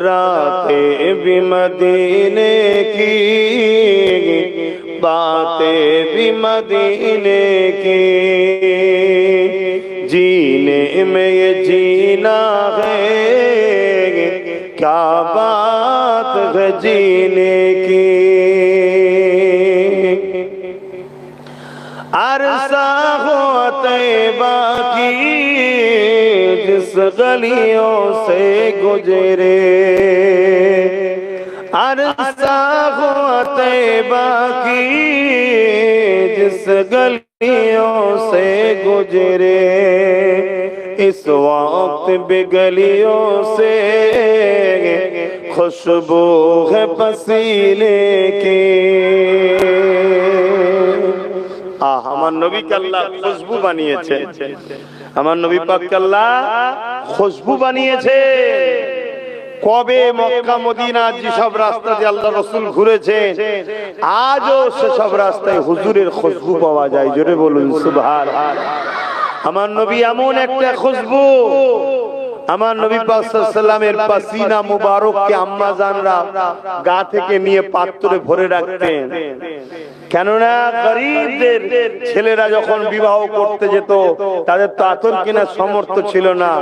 रातें भी मदीने की बातें भी मदीने की जीने में ये जीना है क्या बात है जीने की अरसा हो तैबा की जिस गलियों से गुजरे अरसा हो तैबा की जिस गलियों से गुजरे इस वक्त बेगलियों से खुशबू है पसीने की আমার নবীকে আল্লাহ খুশবু বানিয়েছে আমার নবী পাককে আল্লাহ খুশবু বানিয়েছে কবে মক্কা মদিনা যেসব রাস্তা দিয়ে আল্লাহ রাসূল ঘুরেছেন আজও সেসব রাস্তায় হুজুরের খুশবু পাওয়া যায় জোরে বলুন সুবহানাল্লাহ আমার নবী এমন একটা খুশবু আমার নবী পাক সাল্লাল্লাহু আলাইহি ওয়াসাল্লামের পাসিনা মুবারককে আম্মা জানরা গা থেকে নিয়ে পাত্রে ভরে রাখতেন কেননা গরীবদের ছেলেরা যখন বিবাহ করতে যেত তাদের তো আতর কেনার সামর্থ্য ছিল না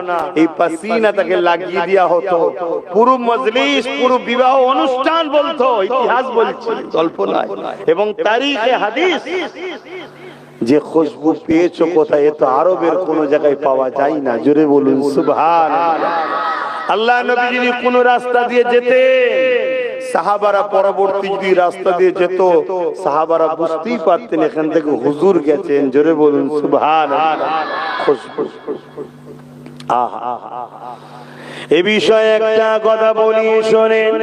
এই পাসিনা তাকে লাগিয়ে দেওয়া হতো পুরো মজলিস পুরো বিবাহ অনুষ্ঠান বলতো ইতিহাস বলছে গল্প নয় এবং তারিখে হাদিস যে খুশবু পেয়েছো কোথায় তো আরবের কোন জায়গায় পাওয়া যায় না জোরে বলুন সুবহানাল্লাহ আল্লাহ নবী যদি কোন রাস্তা দিয়ে যেতে সাহাবারা পরবর্তী যদি রাস্তা দিয়ে যেত সাহাবারা বুঝতেই পারতেন এখান থেকে হুজুর গেছেন জোরে বলুন সুবহানাল্লাহ খুশবু আহা এই বিষয়ে একটা কথা বলি শোনেন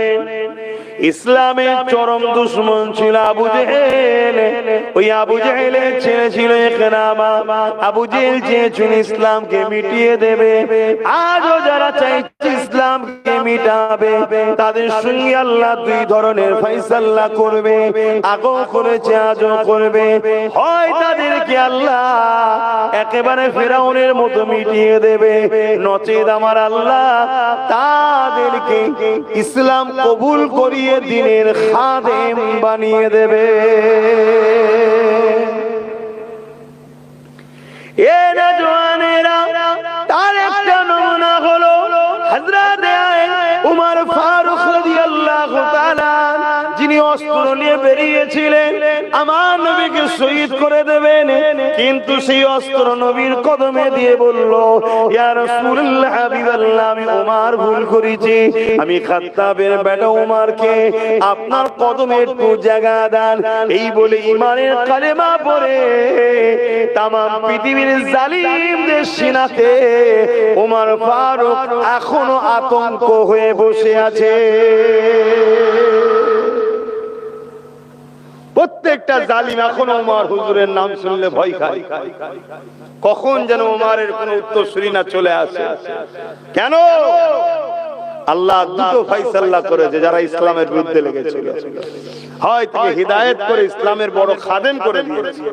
ইসলামের চরম দুশমন ছিল আবু জেহেল ওই আবু জেহেলের ছেলে ছিল ইকরামা আবু জেহেল চেয়েছিল ইসলামকে মিটিয়ে দেবে আজও যারা চাইছে ইসলামকে মিটাবে তাদের সঙ্গে আল্লাহ দুই ধরনের ফয়সালা করবে আগেও করেছে আজও করবে হয় তাদেরকে আল্লাহ একেবারে ফেরাউনের মতো মিটিয়ে দেবে নচেত আমার আল্লাহ তাদেরকে ইসলাম কবুল করিয়ে দিনের খাদেম বানিয়ে দেবে এ নওজওয়ানেরা তার একটা নমুনা হলো হযরত উমর ফারুক রাদিয়াল্লাহু তাআলা যিনি অস্ত্র নিয়ে বেরিয়েছিলেন আমার নবীকে শহীদ করে দেবেন কিন্তু সেই অস্ত্র নবীর কদমে দিয়ে বলল ইয়া রাসূলুল্লাহ হাবিবাল্লাহ আমি উমর ভুল করেছি আমি খাত্তাবের বেটা উমরকে আপনার কদমে একটু জায়গা দেন এই বলে ঈমানের কালেমা পড়ে तमाम পৃথিবীর জালিমদের সিনাতে উমর ফারুক এখনো আতঙ্ক হয়ে বসে আছে প্রত্যেকটা জালিম এখনো উমর হুজুরের নাম শুনলে ভয় খায় কখন যেন উমরের কোন উত্তরসূরি না চলে আসে কেন আল্লাহ দুটো ফয়সালা করেছে যারা ইসলামের বিরুদ্ধে লেগেছিল হয় তাকে হিদায়াত করে ইসলামের বড় খাদেম করে দিয়েছে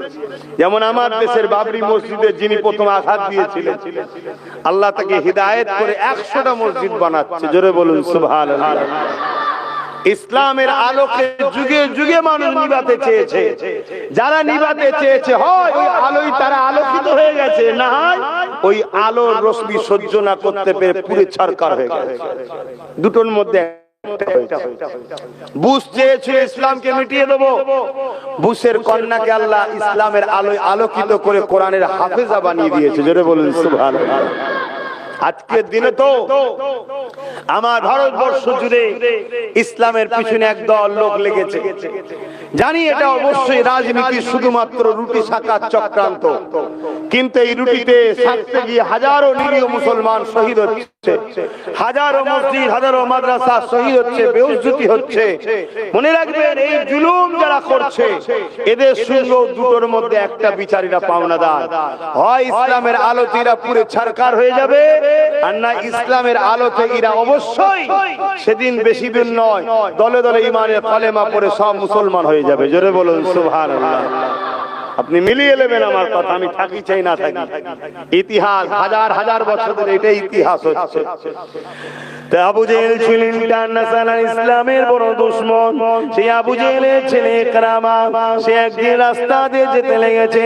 যেমন আমার দেশের বাবরি মসজিদে যিনি প্রথম আঘাত দিয়েছিলেন আল্লাহ তাকে হিদায়াত করে 100টা মসজিদ বানাচ্ছে জোরে বলুন সুবহানাল্লাহ ইসলামের আলোকে যুগে যুগে মানুষ নিভাতে চেয়েছে যারা নিভাতে চেয়েছে হয় ওই আলোই তারা আলোকিত হয়ে গেছে না হয় ওই আলোর রশ্মি সহ্য না করতে পেরে পুরো ছারখার হয়ে গেছে দুটোর মধ্যে বুশ চেয়েছিল ইসলামকে মিটিয়ে দেবো বুশের কন্যাকে আল্লাহ ইসলামের আলোয় আলোকিত করে কোরআনের হাফেজা বানিয়ে দিয়েছে জোরে বলুন সুবহানাল্লাহ আজকের দিনে তো আমার ভারতবর্ষ জুড়ে ইসলামের পিছনে একদল লোক লেগেছে জানি এটা অবশ্যই রাজনীতি শুধুমাত্র রুটি শাকার চক্রান্ত কিন্তু এই রুটিতে সাথে গিয়ে হাজারো নিরীহ মুসলমান শহীদ হচ্ছে হাজারো মসজিদ হাজারো মাদ্রাসা শহীদ হচ্ছে বেউজ্জতি হচ্ছে মনে রাখবেন এই জুলুম যারা করছে এদের সঙ্গে দুটোর মধ্যে একটা বিচারীরা পাওনাদার হয় ইসলামের আলোতে এরা পুরো ছারখার হয়ে যাবে আর না ইসলামের আলোতে এরা অবশ্যই সেদিন বেশি দিন নয় দলে দলে ঈমানের কালেমা পড়ে সব মুসলমান হয়ে যাবে জোরে বলুন সুবহানাল্লাহ আপনি মিলিয়ে নেবেন আমার কথা, আমি থাকি চাই না থাকি, ইতিহাস হাজার হাজার বছর ধরে এটাই ইতিহাস হচ্ছে। আবু জেহেল ছিলেন ইন্টারন্যাশনাল ইসলামের বড় দুশমন। সেই আবু জেহেলের ছেলে ইকরামা, সে একদিন রাস্তা দিয়ে যেতে লেগেছে,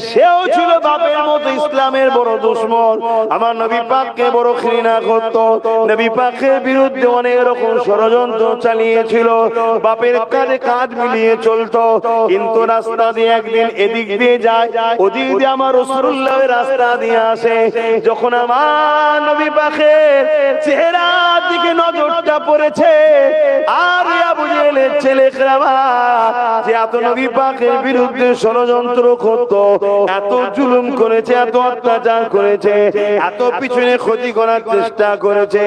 সেও ছিল বাপের মতো ইসলামের বড় দুশমন। আমার নবী পাককে বড় ঘৃণা করত, নবী পাকের বিরুদ্ধে অনেক রকম ষড়যন্ত্র চালিয়েছিল, বাপের কাঁধে কাঁধ মিলিয়ে চলতো। কিন্তু রাস্তা দিয়ে একদিন এদিক দিয়ে যায়, ওদিক দিয়ে আমার রাসূলুল্লাহ রাস্তা দিয়ে আসে। যখন আমার নবী পাকের চেহারা দিকে নজরটা পড়েছে, আর আবু জেহেলের ছেলে ইকরামা যে এত নবী পাকের বিরুদ্ধে ষড়যন্ত্র করত, এত জুলুম করেছে, এত অত্যাচার করেছে, এত পিছনে ক্ষতি করার চেষ্টা করেছে,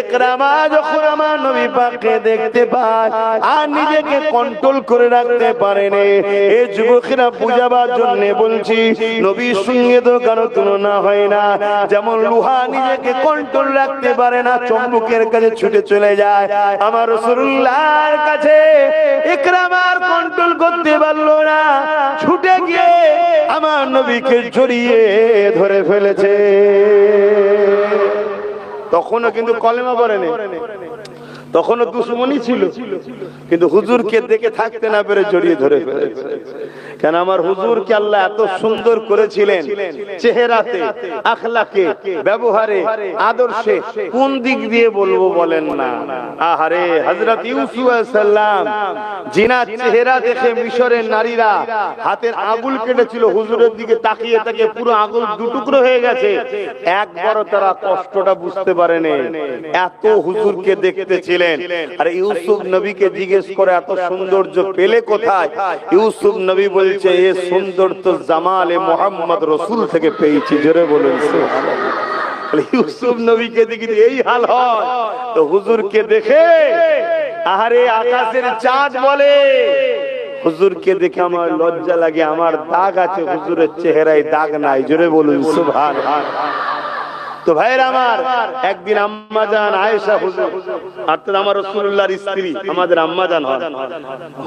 ইকরামা যখন আমার নবী পাককে দেখতে পায় আর নিজেকে কন্ট্রোল করে রাখতে পারেনি। এই যুবকেরা বুঝাবার জন্য বলছি, নবীর সঙ্গে তো কারো তুলনা হয় না। যেমন লোহা নিজেকে কন্ট্রোল রাখতে পারে না, চুম্বকের কাছে ছুটে চলে যায়, আমার রাসূলুল্লাহর কাছে ইকরামার কন্ট্রোল করতে পারলো না, ছুটে গিয়ে আমার নবীকে জড়িয়ে ধরে ফেলেছে। তখনও কিন্তু কলেমা পড়েনি, তখনও দুশমনী ছিল, কিন্তু হুজুরকে দেখে থাকতে না পেরে জড়িয়ে ধরে ফেলেছে। কেন আমার হুজুরকে আল্লাহ এত সুন্দর করেছিলেন, চেহারাতে, আখলাকে, ব্যবহারে, আদর্শে, কোন দিক দিয়ে বলবো বলেন না। আহারে হযরত ইউসুফ আলাইহিস সালাম জিনার চেহারা দেখে মিশরের নারীরা হাতের আঙুল কেটেছিল, হুজুরের দিকে তাকিয়ে তাকিয়ে পুরো আঙুল দুটুকরো হয়ে গেছে, একবারও তারা কষ্টটা বুঝতে পারেনি, এত হুজুরকে দেখতে ছিলেন। আর ইউসুফ নবীকে জিজ্ঞেস করে এত সৌন্দর্য পেলে কোথায়? ইউসুফ নবী বলছে, এ সুন্দর তো জামালে মুহাম্মদ রাসূল থেকে পেয়েছি। জোরে বলুন সুবহানাল্লাহ। ইউসুফ নবীকে দেখি এই হাল হয়, তো হুজুরকে দেখে আহারে আকাশের চাঁদ বলে, হুজুরকে দেখে আমার লজ্জা লাগে, আমার দাগ আছে, হুজুরের চেহারায় দাগ নাই। জোরে বলুন সুবহানাল্লাহ। তো ভাইরা আমার, একদিন আম্মা জান আয়েশা হুজুর অর্থাৎ আমার রাসূলুল্লাহর স্ত্রী, আমাদের আম্মা জান হন,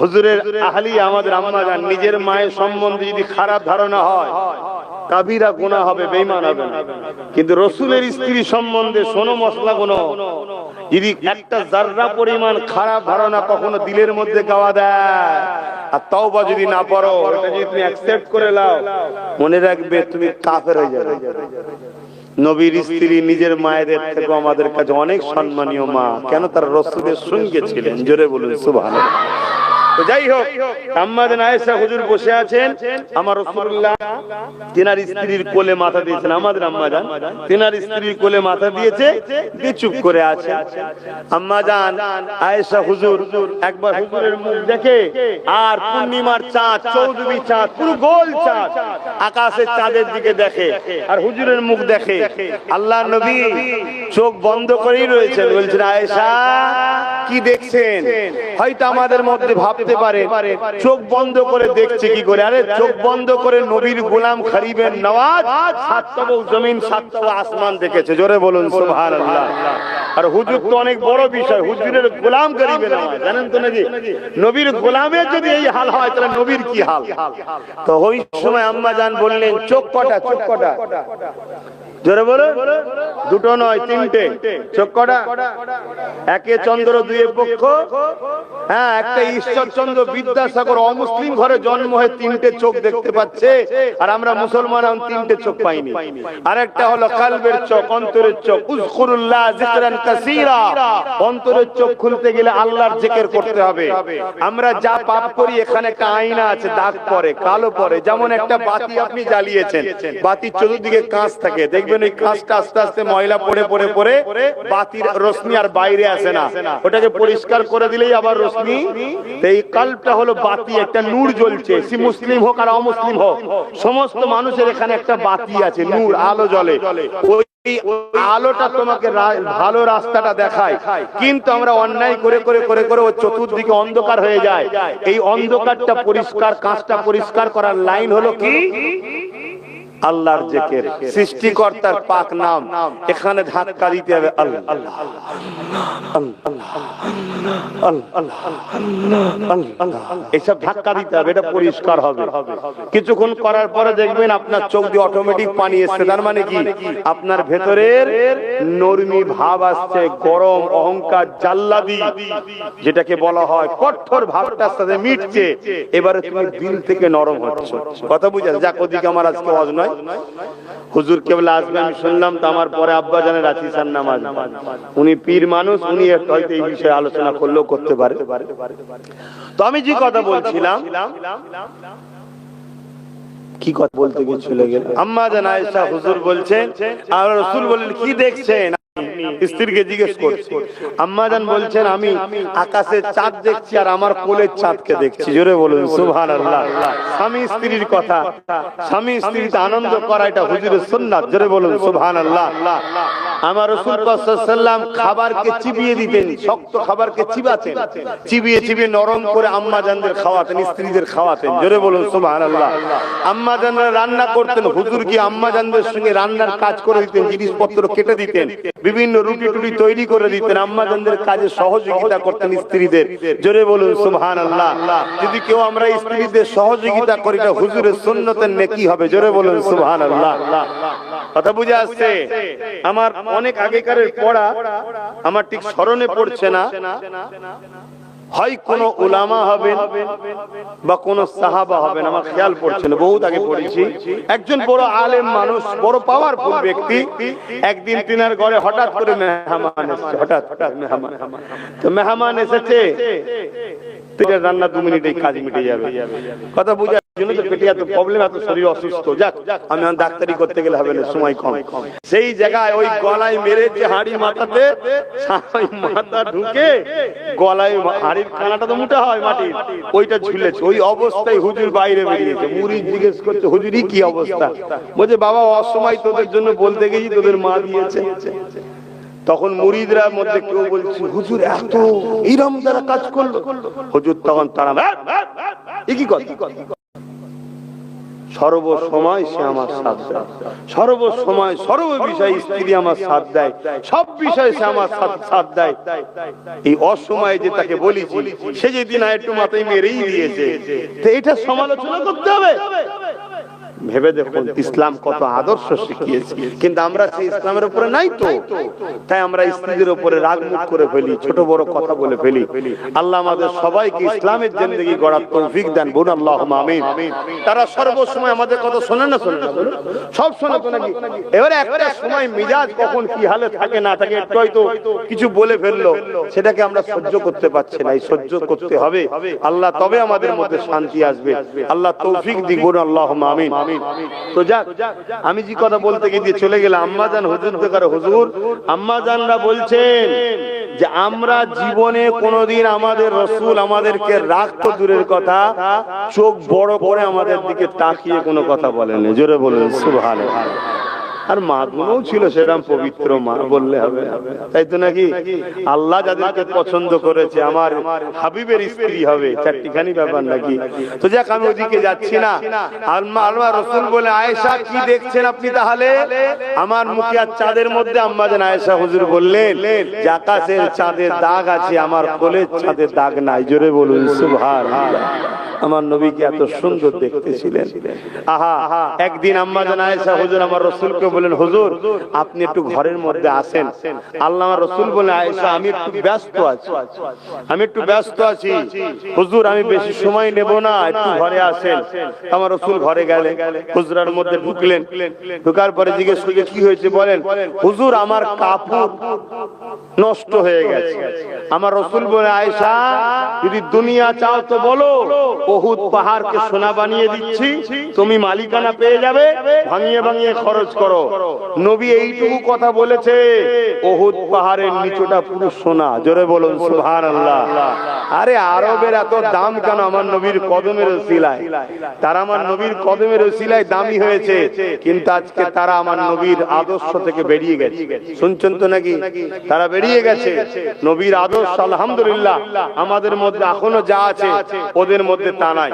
হুজুরের আহলি আমাদের আম্মা জান, নিজের মায়ের সম্বন্ধে যদি খারাপ ধারণা হয় কাবিরা গুনাহ হবে, বেঈমান হবে, কিন্তু রাসূলের স্ত্রী সম্বন্ধে শোনো মশলা গুণ, যদি একটা যাররা পরিমাণ খারাপ ধারণা কখনো দিলের মধ্যে গাওয়া দেয় আর তওবা যদি না পড়ো, এটা যদি তুমি অ্যাকসেপ্ট করে নাও, মনে রাখবে তুমি কাফের হয়ে যাবে। নবীর স্ত্রী নিজের মায়েদের থেকে আমাদের কাছে অনেক সম্মানীয় মা, কেন? তার রাসূলের সঙ্গে ছিলেন। জোরে বলুন সুবহানাল্লাহ। তো যাই হোক, আম্মা জান আয়েশা হুজুর বসে আছেন, আমার রাসূলুল্লাহ তিনার স্ত্রীর কোলে মাথা দিয়েছেন, আমাদের আম্মা জান তিনার স্ত্রীর কোলে মাথা দিয়েছে, দিয়ে চুপ করে আছে। আম্মা জান আয়েশা হুজুর একবার হুজুরের মুখ দেখে, আর পূর্ণিমার চাঁদ, চৌদ্দবী চাঁদ, পুরো গোল চাঁদ, আকাশের চাঁদের দিকে দেখে, আর হুজুরের মুখ দেখে। আল্লাহর নবী চোখ বন্ধ করেই রয়েছেন, বলছেন, আয়েশা কি দেখছেন? হয়তো আমাদের মধ্যে ভাবতে পারে চোখ বন্ধ করে দেখছে কি করে? আরে চোখ বন্ধ করে নবীর গোলাম খরিবের নওয়াজ সাতটা জমিন সাতটা আসমান দেখেছে। জোরে বলুন সুবহানাল্লাহ। আর হুজুর তো অনেক বড় বিষয়, হুজুরের গোলাম করিবেন নওয়াজ, জানেন তো নাকি? নবীর গোলামের যদি এই হাল হয় তাহলে নবীর কি হাল? তো ওই সময় আম্মা জান বললেন, চোখ কটা? চোখ কটা? জোরে বলো, দুটো নয় তিনটে। চোখ কটা? একে চন্দ্র, দুয়ে পক্ষ। হ্যাঁ, একটা ঈশ্বরচন্দ্র বিদ্যাসাগর অমুসলিম ঘরে জন্ম হয়ে তিনটে চোখ দেখতে পাচ্ছে, আর আমরা মুসলমান তিনটে চোখ পাইনি। আরেকটা হলো কালবের চোখ, অন্তরের চোখ। উযকুরুল্লাহ যিকরান কাসীরা, অন্তরের চোখ খুলতে গেলে আল্লাহর জিকির করতে হবে। আমরা যা পাপ করি, এখানে একটা আয়না আছে, দাগ পড়ে, কালো পড়ে। যেমন একটা বাতি আপনি জ্বালিয়েছেন, বাতির চতুর্দিকে কাঁচ থাকে, দেখবেন ওই কাঁচটা আস্তে আস্তে ময়লা পড়ে পড়ে পড়ে বাতির রশ্মি আর বাইরে আসে না, ওটাকে পরিষ্কার করে দিলেই আবার রশ্মি। এই কালবটা হলো বাতি, একটা নূর জ্বলছে, সে মুসলিম হোক আর অমুসলিম হোক, সমস্ত মানুষের এখানে একটা বাতি আছে, নূর, আলো জ্বলে। ওই আলোটা তোমাকে ভালো রাস্তাটা দেখায়, কিন্তু আমরা অন্যায় করে করে করে করে ও চতুর্দিকে অন্ধকার হয়ে যায়। এই অন্ধকারটা পরিষ্কার, কাঁচটা পরিষ্কার করার লাইন হলো কি? আল্লাহর জিকির, সৃষ্টিকর্তার পাক নাম, এখানে ধাক্কা দিতে হবে আল্লাহ আল্লাহ আল্লাহ, এসব ধাক্কা দিতে হবে, এটা পরিষ্কার হবে। কিছুক্ষণ করার পরে দেখবেন আপনার চোখ দিয়ে অটোমেটিক পানি এসছে। তার মানে কি, আপনার ভেতরের নরমি ভাব আসছে, গরম অহংকার জাল্লাদি যেটাকে বলা হয় কঠোর ভাবটার সাথে মিটছে। এবারে তুমি দিল থেকে নরম হচ্ছে। কথা বুঝা যাক, ওদিকে আমার আজকে ওয়াজ নয়। হুজুর কেবলা আসবে আমি শুনলাম, তো আমার পরে আব্বা জানের রাতিসার নামাজ, উনি পীর মানুষ, উনি হয়তো এই বিষয়ে আলোচনা করলেও করতে পারে। তো আমি যে কথা বলছিলাম, কি কথা বলতে গিয়ে চলে গেল। আম্মা জান আয়েশা হুজুর বলছেন, আর রাসূল বলেন কি দেখছেন? স্ত্রীকে জিজ্ঞেস করছে। আম্মা জান বলছেন, আমি আকাশে চাঁদ দেখছি আর আমার কোলের চাঁদকে দেখছি। জোরে বলুন সুবহানাল্লাহ। স্বামী স্ত্রীর কথা, স্বামী স্ত্রীতে আনন্দ করা, এটা হুজুরের সুন্নাত। জোরে বলুন সুবহানাল্লাহ। আমার রাসূল সাল্লাল্লাহু আলাইহি ওয়াসাল্লাম খাবারকে চিবিয়ে দিতেন, শক্ত খাবারকে চিবাতেন, চিবিয়ে চিবিয়ে নরম করে আম্মা জানদের খাওয়াতেন, স্ত্রীদের খাওয়াতেন। জোরে বলুন সুবহানাল্লাহ। আম্মা জানরা রান্না করতেন, হুজুর কি আম্মা জানদের সঙ্গে রান্নার কাজ করে দিতেন, জিনিসপত্র কেটে দিতেন, বিভিন্ন রুটি টুটি তৈরি করে দিতেন, আম্মা জানদের কাজে সহযোগিতা করতেন স্ত্রীদের। জোরে বলুন সুবহানাল্লাহ। যদি কেউ আমরা স্ত্রীদের সহযোগিতা করি, এটা হুজুরের সুন্নতের নেকি হবে। জোরে বলুন সুবহানাল্লাহ। কথা বুঝে আসছে? আমার অনেক আগেকারের পড়া আমার ঠিক স্মরণে পড়ছে না, হয় কোন উলামা হবেন বা কোন সাহাবা হবেন, আমার খেয়াল পড়ছে না, বহুত আগে পড়েছি। একজন বড় আলেম মানুষ, বড় পাওয়ারফুল ব্যক্তি, একদিন তিনার ঘরে হঠাৎ করে মেহমান এসেছে। হঠাৎ মেহমান, তো মেহমান এসেছে, তিনার রান্না 2 মিনিটেই কাজ মিটে যাবে। কথা বুঝা জন্য তো পেটে এত প্রবলেম, এত শরীর অসুস্থ, যাক আমি ডাক্তারি করতে গেলে হবে না, সময় কম। সেই জায়গায় ওই গলায় মেরেছে হাড়ি মাথাতে, মাথা ঢুকে গলায়, হাড়ির কানাটা তো মোটা হয় মাটির, ওইটা ঝুলেছে। ওই অবস্থায় হুজুর বাইরে বেরিয়েছে। মুরিদ জিজ্ঞেস করছে, হুজুরই কি অবস্থা? বলছে, বাবা অসময় তোদের জন্য বলতে গেছি, তোদের মা দিয়েছে। তখন মুরিদরা মধ্যে কেউ বলছে, হুজুর এত ইরম দ্বারা কাজ করলো। হুজুর তখন তারা কি কথা, সর্বসময় সে আমার সাথ দেয়, সর্বসময় সর্ব বিষয়ে স্ত্রী আমার সাথ দেয়, সব বিষয়ে সে আমার সাথ দেয়। এই অসময়ে যে তাকে বলেছি, সে যেদিন একটু মাথায় মেরেই দিয়েছে, তো এটা সমালোচনা করতে হবে। ভেবে দেখুন ইসলাম কত আদর্শ শিখিয়েছে, কিন্তু আমরা সেই ইসলামের উপরে নাই তো। তাই আমরা স্ত্রীদের উপরে রাগ মুখ করে ফেলি, ছোট বড় কথা বলে ফেলি। আল্লাহ আমাদের সবাইকে ইসলামের জিন্দেগি গড়ার তৌফিক দেন, বলুন আল্লাহুম্মা আমিন। তারা সর্বসময় আমাদের কথা শোনে না, শোনে না, সব শোনে তো নাকি? এবারে একটা সময় মিজাজ কখন কি হালে থাকে না থাকে, একটু হয়তো কিছু বলে ফেললো, সেটাকে আমরা সহ্য করতে পারছি না। এই সহ্য করতে হবে আল্লাহ, তবে আমাদের মধ্যে শান্তি আসবে। আল্লাহ তৌফিক দিক, বলুন আল্লাহুম্মা আমিন। তো যাক, আমি যে কথা বলতে গিয়ে চলে গেলাম। আম্মা জান হুজুর থেকে হুজুর, আম্মা জানরা বলছেন যে আমরা জীবনে কোনোদিন আমাদের রাসূল আমাদেরকে রাগ তো দূরের কথা, চোখ বড় করে আমাদের দিকে তাকিয়ে কোনো কথা বলেন। জোরে বলেন সুবহানাল্লাহ। আর মা গুলো ছিল সেরকম পবিত্র মা, বললে হবে, তাই তো নাকি? আল্লাহ যাদেরকে পছন্দ করেছে, আমার হাবিবের স্ত্রী হবে, চারটিখানি ব্যাপার নাকি? তো যাক, আমি ওদিকে যাচ্ছি না। আল্লাহ রাসূল বলে, আয়েশা কি দেখছেন আপনি তাহলে? আমার মুখে আর চাঁদের মধ্যে আম্মা জান আয়েশা হুজুর বললেন যে আকাশের চাঁদের দাগ আছে, আমার কোলের চাঁদের দাগ নাই। জোরে বলুন সুবহানাল্লাহ। আমার নবীকে এত সুন্দর দেখতে ছিলেন। আহা, একদিন আম্মা জান আয়েশা হুজুর আমার রাসূলকে বলেন, হুজুর আপনি একটু ঘরের মধ্যে আসেন। আল্লাহ আমার রাসূল বলেন, আয়েশা আমি একটু ব্যস্ত আছি, আমি একটু ব্যস্ত আছি, হুজুর আমি বেশি সময় নেব না, একটু ঘরে আসেন। আমার রাসূল ঘরে গেলেন, হুজরার মধ্যে ঢুকলেন। ঢোকার পরে জিজ্ঞেস করলেন, কি হয়েছে বলেন? হুজুর আমার কাপড় নষ্ট হয়ে গেছে। আমার রাসূল বলে, আয়েশা যদি দুনিয়া চাও তো বলো, উহুদ পাহাড়কে সোনা বানিয়ে দিচ্ছি, তুমি মালিকানা পেয়ে যাবে, ভাঙিয়ে ভাঙিয়ে খরচ করো। নবী এইটুকু কথা বলেছে, উহুদ পাহাড়ের নিচটা পুরো সোনা। জোরে বলুন সুবহানাল্লাহ। আরে আরবের এত দাম কেন? আমার নবীর কদমের ওসিলায়, তারা আমার নবীর কদমের ওসিলায় দামি হয়েছে, কিন্তু আজকে তারা আমার নবীর আদর্শ থেকে বেরিয়ে গেছে। শুনছেন তো নাকি? তারা বেরিয়ে গেছে। নবীর আদর্শ আলহামদুলিল্লাহ আমাদের মধ্যে এখনো যা আছে, ওদের মধ্যে টানায়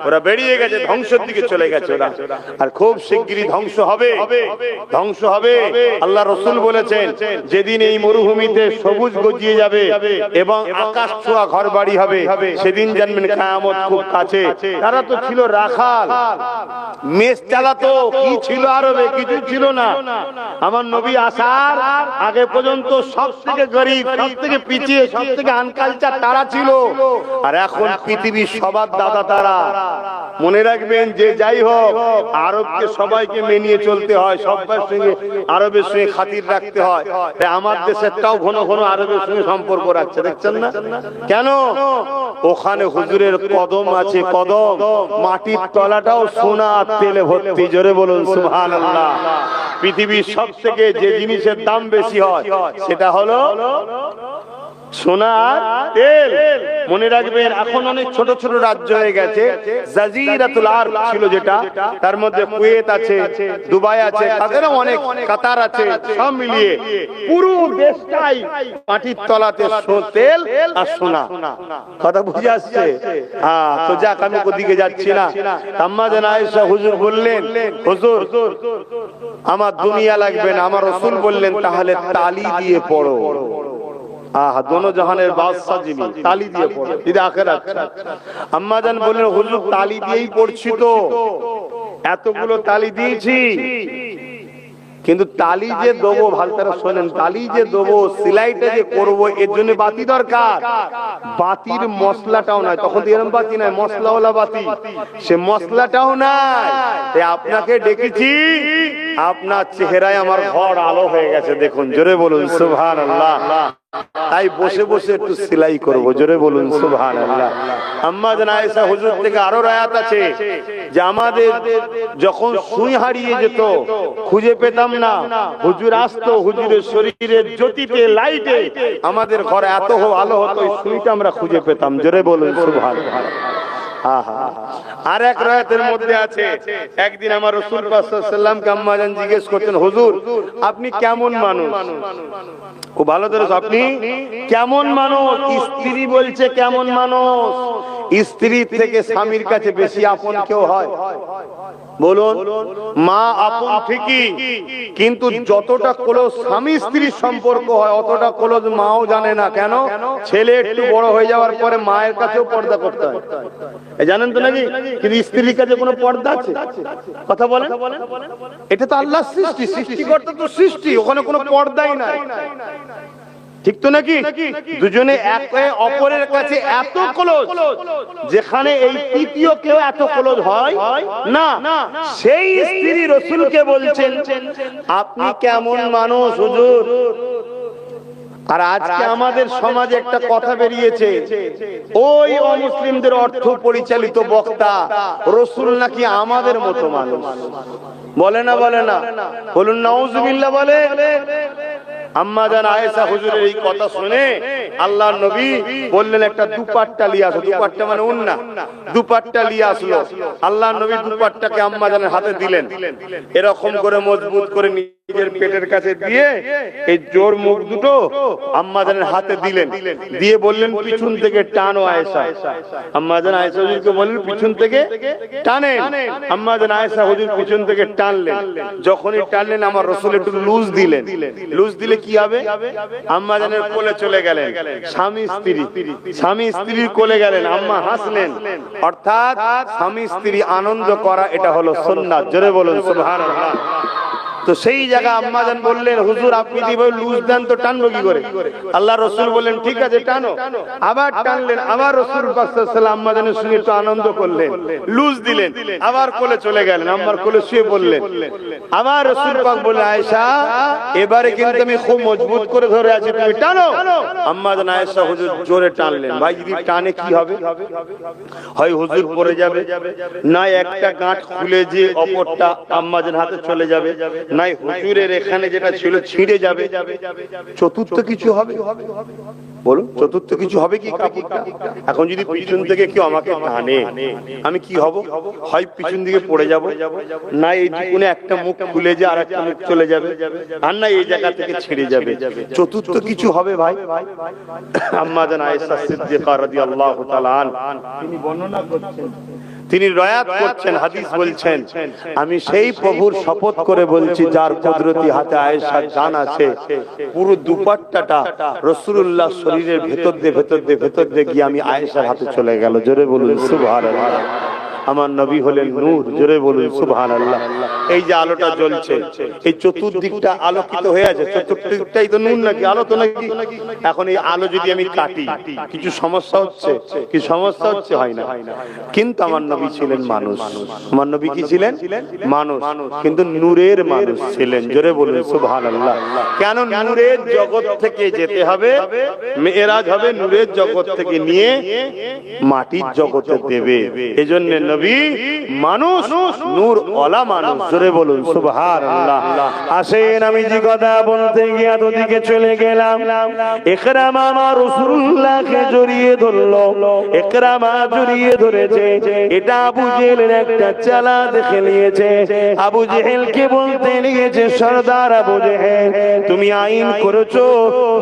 ওরা বেরিয়ে গেছে, ধ্বংসের দিকে চলে গেছে ওরা, আর খুব শিগগিরই ধ্বংস হবে, ধ্বংস হবে। আল্লাহ রাসূল বলেছেন যেদিন এই মরুভূমিতে সবুজ গজিয়ে যাবে এবং আকাশ ছোঁয়া ঘর বাড়ি হবে, সেদিন জানবেন কিয়ামত খুব কাছে। তারা তো ছিল রাখাল, মেষ চালাতো, কি ছিল আরবে? কিছু ছিল না। আমার নবী আসার আগে পর্যন্ত সবথেকে গরীব, সবথেকে পিছিয়ে, সবথেকে আনকালচার তারা ছিল। আর এখন পৃথিবীর সবার দাদা তারা। মনে রাখবেন যে যাই হোক, আরবকে সবাইকে মেনিয়ে চলতে হয়, সবার সঙ্গে আরবের সঙ্গে খাতির রাখতে হয়। আমার দেশেরটাও ঘন ঘন আরবের সঙ্গে সম্পর্ক রাখছে, দেখছেন না কেন? ওখানে হুজুরের কদম আছে, কদম, মাটির তলাটাও সোনা আর তেলে ভর্তি। জোরে বলুন সুবহানাল্লাহ। পৃথিবীর সব থেকে যে জিনিসের দাম বেশি হয় সেটা হলো সোনার তেল। মনে রাখবেন এখন অনেক ছোট ছোট রাজ্য হয়ে গেছে। জাজিরাতুল আরব ছিল যেটা, তার মধ্যে কুয়েত আছে, দুবাই আছে, তাদেরও অনেক, কাতার আছে, সব মিলিয়ে পুরো দেশটাই মাটির তলাতে তেল আর সোনা। কথা বুঝে আসছে? হ্যাঁ, তো যাক, আমি ওদিকে যাচ্ছি না। আম্মা জান আয়েশা হুজুর বললেন, হুজুর আমার দুনিয়া লাগবে না। আমার রাসূল বললেন তাহলে তালি দিয়ে পড়ো। দোনো জাহানের বাদশা যিনি, তালি দিয়ে পড়ো, যদি আখিরাত। আম্মা জান বললেন হুজুর তালি দিয়েই পড়ছি তো, এতগুলো তালি দিয়েছি, কিন্তু তালি যে দেবো, ভালো করে শোনেন, তালি যে দেবো, সেলাইটা যে করবো, এর জন্য বাতি দরকার। বাতির মশলাটাও নাই, তখন এরকম বাতি নাই, মশলাওয়ালা বাতি, সে মশলাটাও নাই। আপনাকে ডেকেছি, আপনার চেহারায় আমার ঘর আলো হয়ে গেছে, দেখুন। জোরে বলুন সুবহানাল্লাহ। তাই বসে বসে একটু সেলাই করবো। জোরে বলুন সুবহানাল্লাহ। আম্মা জান আয়েশা হুজুর থেকে আরো রায়াত আছে যে আমাদের যখন সুই হারিয়ে যেত, খুঁজে পেতাম না, হুজুর আসতো, হুজুরের শরীরের জ্যোতিতে, লাইটে আমাদের ঘরে এত আলো হতো, ওই সুইটা আমরা খুঁজে পেতাম। জোরে বলুন সুবহানাল্লাহ। আর এক রায়াতের মধ্যে আছে, একদিন আমার রাসূল পাক সাল্লাল্লাহু আলাইহি ওয়াসাল্লামকে আম্মা জান জিজ্ঞেস করতেন, হুজুর আপনি কেমন মানুষ? খুব ভালো ধরে, আপনি কেমন মানুষ? স্ত্রী বলছে কেমন মানুষ? স্ত্রীর থেকে স্বামীর কাছে বেশি আপন কেউ হয়? বলুন। মা আপন ঠিকই, কিন্তু যতটা ক্লোজ স্বামী স্ত্রীর সম্পর্ক হয় অতটা ক্লোজ মাও জানে না। কেন? ছেলে একটু বড় হয়ে যাওয়ার পরে মায়ের কাছেও পর্দা করতে হয়, জানেন তো নাকি? কিন্তু স্ত্রীর কাছে কোনো পর্দা আছে? কথা বলেন। এটা তো আল্লাহর সৃষ্টি, সৃষ্টিকর্তা তো সৃষ্টি, ওখানে কোনো পর্দাই নাই, ঠিক তো নাকি? দুজনে একে অপরের কাছে এত ক্লোজ, যেখানে এই তৃতীয় কেউ এত ক্লোজ হয় না। সেই স্ত্রী রাসূলকে বলছেন আপনি কেমন মানুষ হুজুর? আর আজকে আমাদের সমাজে একটা কথা বেরিয়েছে, ওই অমুসলিমদের অর্থ পরিচালিত বক্তা রাসূল নাকি আমাদের মতো মানুষ। বলে না? বলে না? বলুন নাউজুবিল্লাহ। বলে। আম্মা জান আয়েশা হুজুরের এই কথা শুনে আল্লাহর নবী বললেন একটা দুপাট্টা নিয়ে আসো। দুপাট্টা মানে উন্না, দুপাট্টা নিয়ে আসলো। আল্লাহর নবী দুপাট্টাকে আম্মা জানের হাতে দিলেন, এরকম করে মজবুত করে নিজের পেটের কাছে দিয়ে এই জোর মুখ দুটো আম্মা জানের হাতে দিলেন, দিয়ে বললেন পিছন থেকে টানো আয়েশা। আম্মা জান আয়েশা হুজুরকে বললেন পিছন থেকে টানেন। আম্মা জান আয়েশা হুজুর পিছন থেকে টানলেন। যখনই টানলেন আমার রাসূল একটু লুজ দিলেন। লুজ দিলে কি হবে? আম্মা জানের কোলে চলে গেলেন। স্বামী স্ত্রীর কোলে গেলেন, আম্মা হাসলেন। অর্থাৎ স্বামী স্ত্রী আনন্দ করা, এটা হলো সুন্নাত। জোরে বলুন সুবহানাল্লাহ। তো সেই জায়গা আম্মা জান বললেন হুজুর আপনি দিবে লুজ দেন তো টানবো কি করে? আল্লাহ রাসূল বললেন ঠিক আছে টানো। আবার টানলেন, আবার রাসূল পাক সাল্লাল্লাহু আলাইহি ওয়াসাল্লাম আম্মা জানের সঙ্গে একটু আনন্দ করলেন, লুজ দিলেন, আবার কোলে চলে গেলেন, আম্মার কোলে শুয়ে পড়লেন। আবার রাসূল পাক বললেন আয়েশা এবারে কিন্তু আমি খুব মজবুত করে ধরে আছি, তুমি টানো। আম্মা জান আয়েশা হুজুর জোরে টানলেন। ভাই যদি টানে কি হবে? হয় হুজুর পড়ে যাবে, না একটা গাঁট খুলে যে অপরটা আম্মা জান হাতে চলে যাবে, নাই হুজুরের এখানে যেটা ছিল ছিঁড়ে যাবে, চতুর্থ কিছু হবে। বলুন, চতুর্থ কিছু হবে কি কাপড়টা? এখন যদি পিছন থেকে কেউ আমাকে টানে, আমি কি হব? হয় পিছন দিকে পড়ে যাব, না এই কোণে একটা মুখ খুলে যায় আর একটা মুখ চলে যাবে, আর না এই জায়গা থেকে ছিঁড়ে যাবে। চতুর্থ কিছু হবে ভাই? আম্মা জান আয়েশা সিদ্দিকা রাদিয়াল্লাহু তাআলা আনহা তিনি বর্ণনা করছেন, তিনি রয়াত করছেন, হাদিস বলছেন, আমি সেই প্রভুর শপথ করে বলছি যার কুদরতি হাতে আয়েশার জান আছে, পুরো দুপাট্টাটা রাসূলুল্লাহ শরীরের ভেতর দিয়ে গিয়ে আমি আয়েশার হাতে চলে গেল। জোরে বলুন সুবহানাল্লাহ। আমার নবী হলেন নূর, জোরে বলুন সুবহানাল্লাহ। এই যে আলোটা জ্বলছে, এই চতুর্দিকটা আলোকিত হয়ে আছে, চতুর্দিকটাই তো নূর নাকি, আলো তো নাকি? এখন এই আলো যদি আমি কাটি, কিছু সমস্যা হচ্ছে? কি সমস্যা হচ্ছে? হয় না। কিন্তু আমার নবী ছিলেন মানুষ। আমার নবী কি ছিলেন? মানুষ, কিন্তু নূরের মানুষ ছিলেন। জোরে বলুন সুবহানাল্লাহ। কেন? নূরের জগৎ থেকে যেতে হবে, মেরাজ হবে, নূরের জগৎ থেকে নিয়ে মাটির জগতে দেবে। এজন্য নবী মানুষ, নূর ওয়ালা মানুষ। জোরে বলুন সুবহানাল্লাহ। আসেন আমি যে কথা বলতে গিয়ে এতদিকে চলে গেলাম। ইকরামা আমার রাসূলুল্লাহকে জড়িয়ে ধরলো, ইকরামা জড়িয়ে ধরেছে। এটা আবু জেহেলের একটা চালা দেখে নিয়েছে। আবু জেহেলকে বলতে নিয়েছে, সরদার আবু জেহেল, তুমি আইন করেছো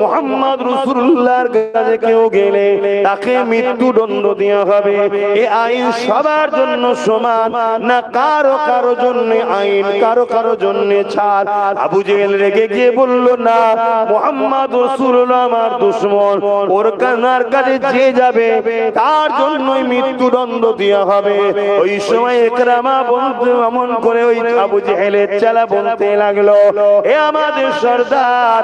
মুহাম্মদ রাসূলুল্লাহর কাছে কেউ গেলে তাকে মৃত্যুদণ্ড দেওয়া হবে। এই আইন সবার জন্য সমান না কারো জন্য আইন, কারো জন্য ছাড়? আবু জেহেল রেগে গিয়ে বলল, না, মুহাম্মদ রাসূলুল্লাহ আমার দুশমন, ওর কানার কাছে যে যাবে তার জন্যই মৃত্যুদণ্ড দেওয়া হবে। ওই সময় ইকরামা বলতে এমন করে ওই আবু জেহেলের চালা বলতে লাগলো, এ আমাদের সরদার,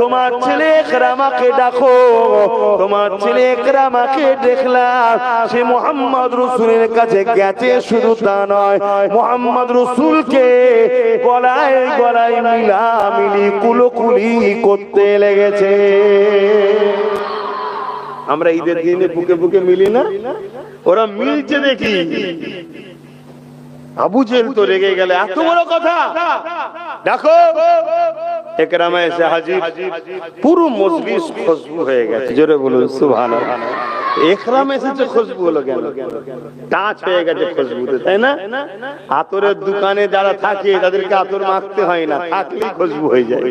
তোমার ছেলে ইকরামাকে ডাকো। তোমার ছেলে ইকরামাকে দেখলাম সে মুহাম্মদ রাসূলের কাছে গেছে, শুধু তা নয়, মুহাম্মদ রাসূলকে গলায় গলায় মিলামিলি কুলোকুলি করতে লেগেছে। আমরা ঈদের দিনে বুকে বুকে মিলি না, ওরা মিলছে দেখি। আবু জেহেল তো রেগে গেল, এত বড় কথা, দেখো ইকরামা এসে হাজির, পুরো মজলিস খুশবু হয়ে গেছে। জোরে বলুন সুবহানাল্লাহ। ইকরামা এসেছে, খুশবু হলো কেন? টাচ হয়ে গেছে খুশবুতে, তাই না? আতরের দোকানে যারা থাকে তাদেরকে আতর মাখতে হয় না, থাকলেই খুশবু হয়ে যায়,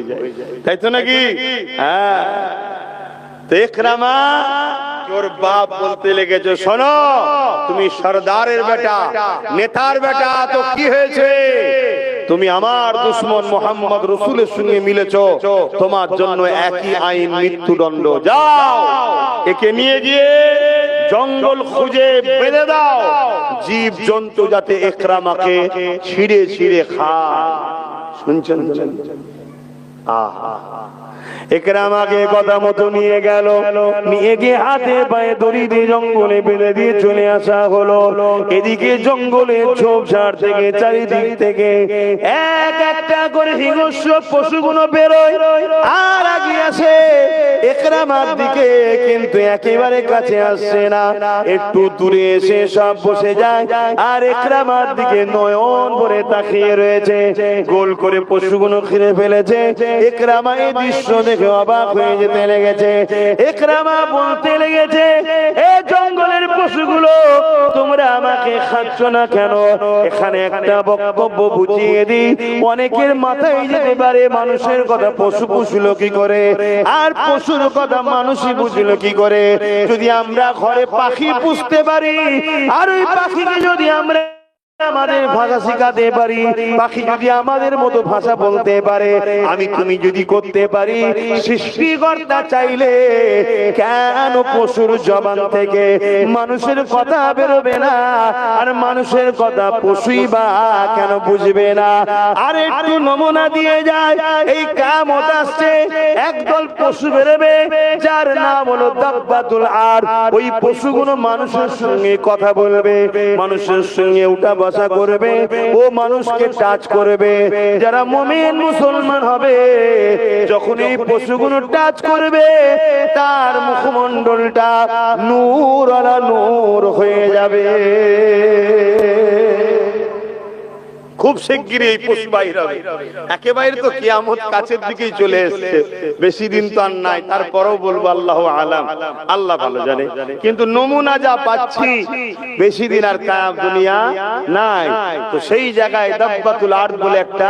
তাই তো নাকি? হ্যাঁ। তো ইকরামা তোর বাপ বলতে লেগেছে, শোনো, তুমি সরদারের বেটা, নেতার বেটা, তো কি হয়েছে? তুমি আমার দুশমন মুহাম্মদ রাসূলের সঙ্গে মিলেছো, তোমার জন্য একই আইন, মৃত্যুদণ্ড। যাও, একে নিয়ে গিয়ে জঙ্গল খুঁজে বেঁধে দাও, জীব জন্তু যাতে ইকরামাকে ছিঁড়ে ছিঁড়ে খায়। শুনছেন? আহা, ইকরামাকে কথা মতো নিয়ে গেল, নিয়ে গিয়ে হাতে পায়ে দড়ি দিয়ে জঙ্গলে বেঁধে দিয়ে চলে আসা হলো। এদিকে জঙ্গলে ঝোপঝাড় থেকে চারিদিক থেকে এক একটা করে হিংস্র পশুগুলো বেরোয় আর আগে আসে ইকরামার দিকে, কিন্তু একেবারে কাছে আসছে না। একটু দূরে এসে সব বসে যায় আর ইকরামার দিকে নয়ন ভরে তাকিয়ে রয়েছে। গোল করে পশুগুলো ঘিরে ফেলেছে। ইকরামা এই দৃশ্য দেখে অবাক হয়ে যেতে লেগেছে। ইকরামা বলতে লেগেছে, এই জঙ্গলের পশুগুলো, তোমরা আমাকে খাচ্ছ না কেন? এখানে একটা বক্তব্য বুঝিয়ে দিই, অনেকের মাথায় যেতে পারে মানুষের কথা পশু বুঝলো কি করে, আর পশুর কথা মানুষই বুঝলো কি করে? যদি আমরা ঘরে পাখি পুষতে পারি আর ওই পাখিকে যদি আমরা আমাদের ভাষা শিখাতে পারি, পাখি যদি আমাদের মতো ভাষা বলতে পারে, আমি তুমি যদি করতে পারি, সৃষ্টিকর্তা চাইলে কেন পশুর জবান থেকে মানুষের কথা বেরোবে না? আর মানুষের কথা পশুই বা কেন বুঝবে না? আর একটু নমুনা দিয়ে যায়, এই কিয়ামত আসছে, একদল পশু বেরোবে যার নাম হলো দাব্বাতুল আর। ওই পশুগুলো মানুষের সঙ্গে কথা বলবে, মানুষের সঙ্গে উঠা বসা করবে, ও মানুষকে টাচ করবে। যারা মুমিন মুসলমান হবে, যখন এই পশুগুলো টাচ করবে, তার মুখমণ্ডলটা নূর আলা নূর হয়ে যাবে। খুব শিগগিরই এই পশু বাহির হবে। একেবারে তো কিয়ামত কাছের দিকেই চলে এসেছে, বেশি দিন তো আর নাই। তারপরেও বলবো আল্লাহু আলাম, আল্লাহ ভালো জানে। কিন্তু নমুনা যা পাচ্ছি বেশি দিন আর কায়াম দুনিয়া নাই। তো সেই জায়গায় দাব্বাতুল আরদ বলে একটা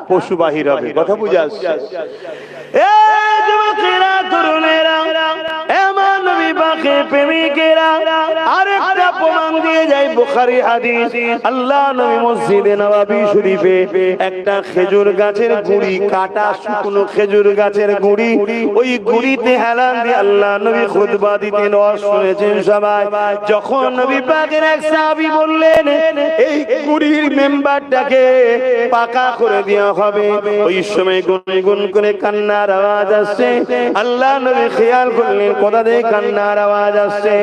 পশু বাহির হবে। কথা বুঝে আসছে? এই যুবকেরা, তরুণেরা, আমার নবী পাকের প্রেমিকেরা, আরেকটা প্রমাণ দিয়ে যায় বুখারী হাদিস। আল্লাহ নবী মসজিদে নববী শরীফে একটা খেজুর গাছের গুড়ি, কাটা শুকনো খেজুর গাছের গুড়ি, ওই গুড়িতে হেলান দিয়ে আল্লাহ নবী খুতবা দিতেন। ওয়াজ শুনেছেন সবাই। যখন নবী পাকের এক সাহাবী বললেন এই গুড়ির মেম্বারটাকে পাকা করে দেওয়া হবে, ওই সময় গুনগুন করে কান্নার আওয়াজ আসছে। আল্লাহ নবী খেয়াল করলেন কোথা থেকে কান্নার আওয়াজ আসছে।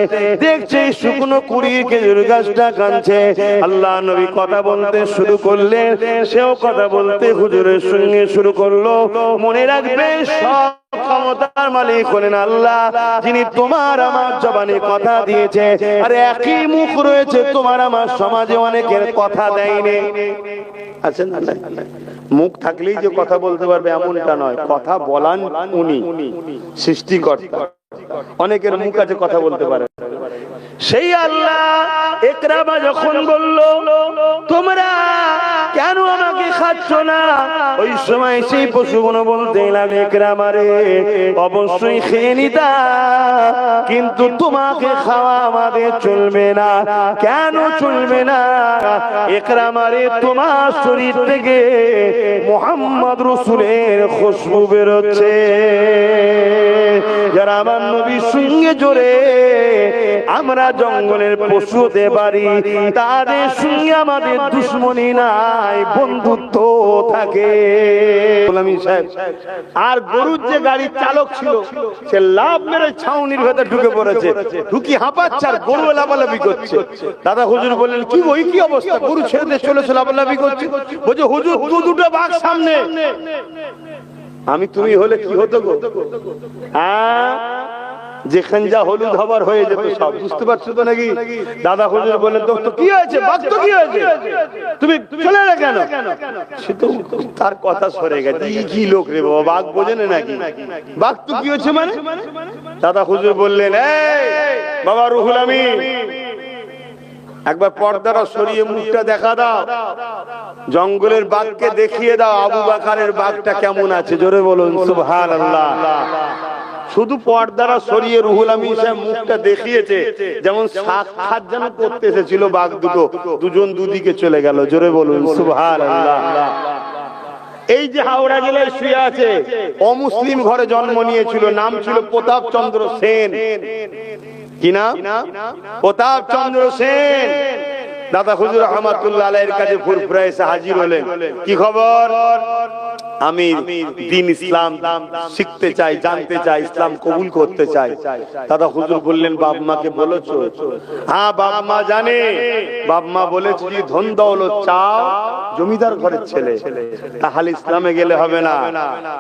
দেখছে শুকনো কুড়ি খেজুর গাছটা কাঁদছে। আল্লাহ নবী কথা বলতে শুরু করলেন, সেও কথা বলতে হুজুরের সঙ্গে শুরু করলো। মনে রাখবেন সব ক্ষমতার মালিক হলেন আল্লাহ, যিনি তোমার আমার জবানে কথা দিয়েছে। আর একই মুখ রয়েছে তোমার আমার সমাজে অনেকের কথা দেয়নি। আচ্ছা, মুখ থাকলেই যে কথা বলতে পারবে এমনটা নয়, কথা বলান উনি সৃষ্টিকর্তা। অনেকের মুখ আছে কথা বলতে পারে। সেই আল্লাহ ইকরামা যখন বলল তোমরা কেন আমাকে খাচ্ছ না, ওই সময় সেই পশুগুলো বলতে লাগলো ইকরামা রে, অবশ্যই খেয়ে নিতা, কিন্তু তোমাকে খাওয়া আমাদের চলবে না। কেন চলবে না? ইকরামা রে, তোমার শরীর থেকে মুহাম্মদ রাসূলের খুশবু বেরোচ্ছে। যারা আমার নবীর সঙ্গে জোরে আমরা জঙ্গলের পশু হতে পারি, তাদের সঙ্গে আমাদের দুশ্মনী নাই, বন্ধুত্ব থাকে। আর গরুর যে গাড়ির চালক ছিল সে লাভ মেরে ছাউনির ভেতর ঢুকে পড়েছে, ঢুকি হাঁপাচ্ছে আর গরু লাফালাফি করছে। দাদা হুজুর বললেন কি ওই কি অবস্থা, গরু ছেড়ে দিয়ে চলেছে লাফালাফি করছে। বলছে হুজুর দুটো বাঘ সামনে। আমি তুমি হলে কি হতো গো? যেখান যা হলুদ হবার হয়ে যেত সব, বুঝতে পারছো তো নাকি? দাদা হুজুর বললেন তো কি হয়েছে, বাঘ তো কি হয়েছে, তুমি চলে এলে কেন? সে তো তার কথা সরে গেছে, কি লোক রে বাবা, বাঘ বোঝে না নাকি? বাঘ তো কি হয়েছে মানে? দাদা হুজুর বললেন এই বাবা রুহুল আমিন, একবার পর্দাটা সরিয়ে মুখটা দেখা দাও, জঙ্গলের বাঘকে দেখিয়ে দাও আবু বকরের বাঘটা কেমন আছে। জোরে বলুন সুবহানাল্লাহ। শুধু পর্দাটা সরিয়ে রুহুল আমিন সাহেব মুখটা দেখিয়েছে, যেমন সাক্ষাৎ যেন করতে এসেছিল বাঘ দুটো, দুজন দুদিকে চলে গেল। জোরে বলুন সুবহানাল্লাহ। এই যে হাওড়া জেলায় শুয়ে আছে, অমুসলিম ঘরে জন্ম নিয়েছিল, নাম ছিল প্রতাপ চন্দ্র সেন। কি নাম? প্রতাপ চন্দ্র সেন। দাদা হুজুর রহমাতুল্লাহ আলাইহির কাছে ফুরফুরা এসে হাজির হলেন। কি খবর? আমি দ্বীন ইসলাম শিখতে চাই, জানতে চাই, ইসলাম কবুল করতে চাই। দাদা হুজুর বললেন বাপ মাকে বলেছো? হ্যাঁ বাপ মা জানে। বাপ মা বলেছে যে ধন দৌলত চাও, জমিদার ঘরের ছেলে, তাহলে ইসলামে গেলে হবে না।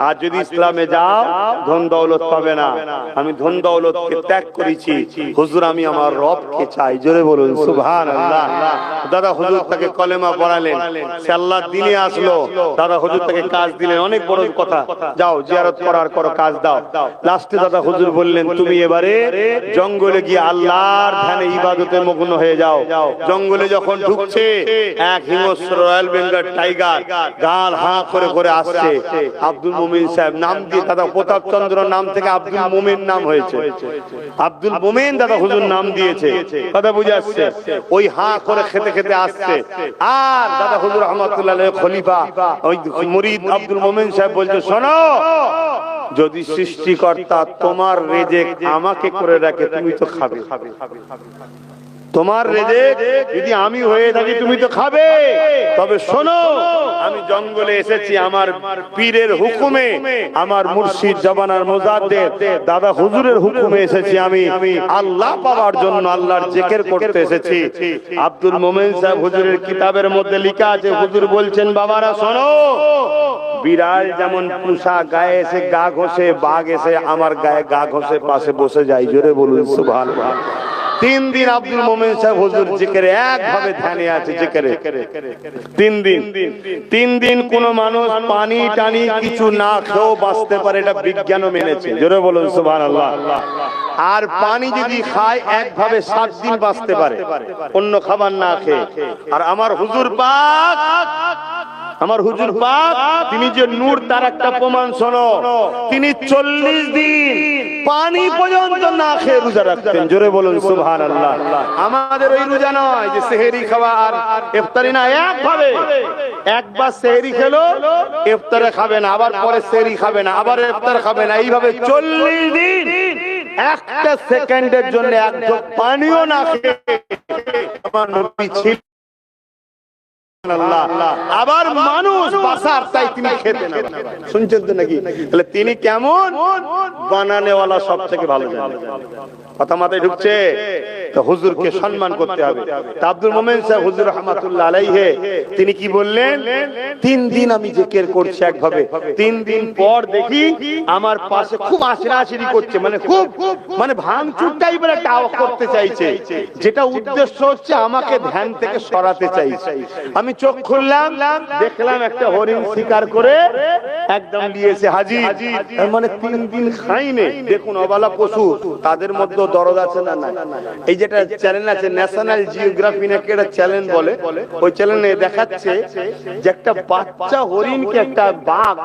আর যদি ইসলামে যাও ধন দৌলত পাবে না। আমি ধন দৌলতকে ত্যাগ করেছি হুজুর, আমি আমার রবকে চাই। জোরে বলুন সুবহানাল্লাহ। দাদা হুজুর তাকে কলেমা পড়ালেন, সে আল্লাহর দ্বীনে আসলো। দাদা হুজুর তাকে কাজ দিলেন, অনেক বড় কথা, যাও জিয়ারত করার করো, কাজ দাও। লাস্টে দাদা হুজুর বললেন তুমি এবারে জঙ্গলে গিয়ে আল্লাহর ধ্যানে ইবাদতে মগ্ন হয়ে যাও। জঙ্গলে যখন ঢুকছে এক হিংস্র রয়্যাল বেঙ্গল টাইগার গাল হাঁ করে করে আসছে। আব্দুল মোমিন সাহেব নাম দিয়ে, দাদা প্রতাপ চন্দ্র নাম থেকে আব্দুল মোমিন নাম হয়েছে। আব্দুল মোমিন দাদা হুজুর নাম দিয়েছে। কথা বুঝে আসছে? ওই হাঁ করে খেতে খেতে আসছে। আর দাদা হুজুর রহমাতুল্লাহ আলাইহি খলিফা ওই মুরিদ আব্দুল মোমিন সাহেব বলছে শোনো, যদি সৃষ্টিকর্তা তোমার রেজেক আমাকে করে রাখে তুমি তো খাবে, তোমার রেজেক যদি আমি হয়ে থাকি তুমি তো খাবে। তবে শোনো, আমি জঙ্গলে এসেছি আমার পীরের হুকুমে, আমার মুর্শিদ জামানার মুজাদ্দেদ দাদা হুজুরের হুকুমে এসেছি। আমি আল্লাহ পাওয়ার জন্য আল্লাহর জিকির করতে এসেছি। আব্দুল মোমিন সাহেব হুজুরের কিতাবের মধ্যে লেখা আছে, হুজুর বলছেন বাবারা শোনো, বিড়াল যেমন পুষা গায়ে এসে গা ঘষে, বাঘ এসে আমার গায়ে গা ঘষে পাশে বসে যায়। জোরে বলুন সুবহানাল্লাহ। 3 দিন আব্দুল মোমেন সাহেব হুজুর জিকিরে একভাবে ধ্যানে আছে জিকিরে 3 দিন কোন মানুষ পানি টানি কিছু না খেয়েও বাঁচতে পারে, এটা বিজ্ঞানও মেনেছে। জোরে বলুন সুবহানাল্লাহ। আর পানি যদি খায় একভাবে 7 দিন বাঁচতে পারে অন্য খাবার না খেয়ে। আর আমার হুজুর পাক তিনি যে নূর, তার একটা প্রমাণ শোনো। তিনি 40 দিন পানি পর্যন্ত না খেয়ে রোজা রাখতেন। জোরে বলুন সুবহানাল্লাহ। আমাদের ওই রোজা নয় যে সেহরি খাওয়া আর ইফতারি না, একভাবে একবার সেহরি খেলো, ইফতারে খাবে না, আবার পরে সেহরি খাবে না, আবার ইফতার খাবে না, এইভাবে 40 দিন একটা সেকেন্ডের জন্য এক ঢোক পানিও না খেয়ে আমার নবী ছিল। আবার মানুষ বাসার, তাই তিনি খেতেন। শুনছেন তো নাকি? তাহলে তিনি কেমন বানানেওয়ালা সব থেকে ভালো জানেন। কথা মাথায় ঢুকছে? তো হুজুরকে সম্মান করতে হবে। তা আব্দুল মোমেন সাহেব হুজুর রাহমাতুল্লাহ আলাইহি তিনি কি বললেন? 3 দিন আমি জিকির করছি একভাবে, 3 দিন পর দেখি আমার পাশে খুব আশরাশিরি করছে, খুব ভাঙচুর টাইপের একটা আওয়াজ করতে চাইছে, যেটা উদ্দেশ্য হচ্ছে আমাকে ধ্যান থেকে সরাতে চাইছে। আমি চোখ খুললাম, দেখলাম একটা হরিণ শিকার করে একদম নিয়েছে হাজির। 3 দিন খাইনি। দেখুন অবালা পশু, তাদের মধ্যে দরদ আছে না? এই যেটা চ্যানেল আছে ন্যাশনাল জিওগ্রাফি নাকি একটা চ্যানেল বলে, ওই চ্যানেলে দেখাচ্ছে যে একটা বাচ্চা হরিণকে একটা বাঘ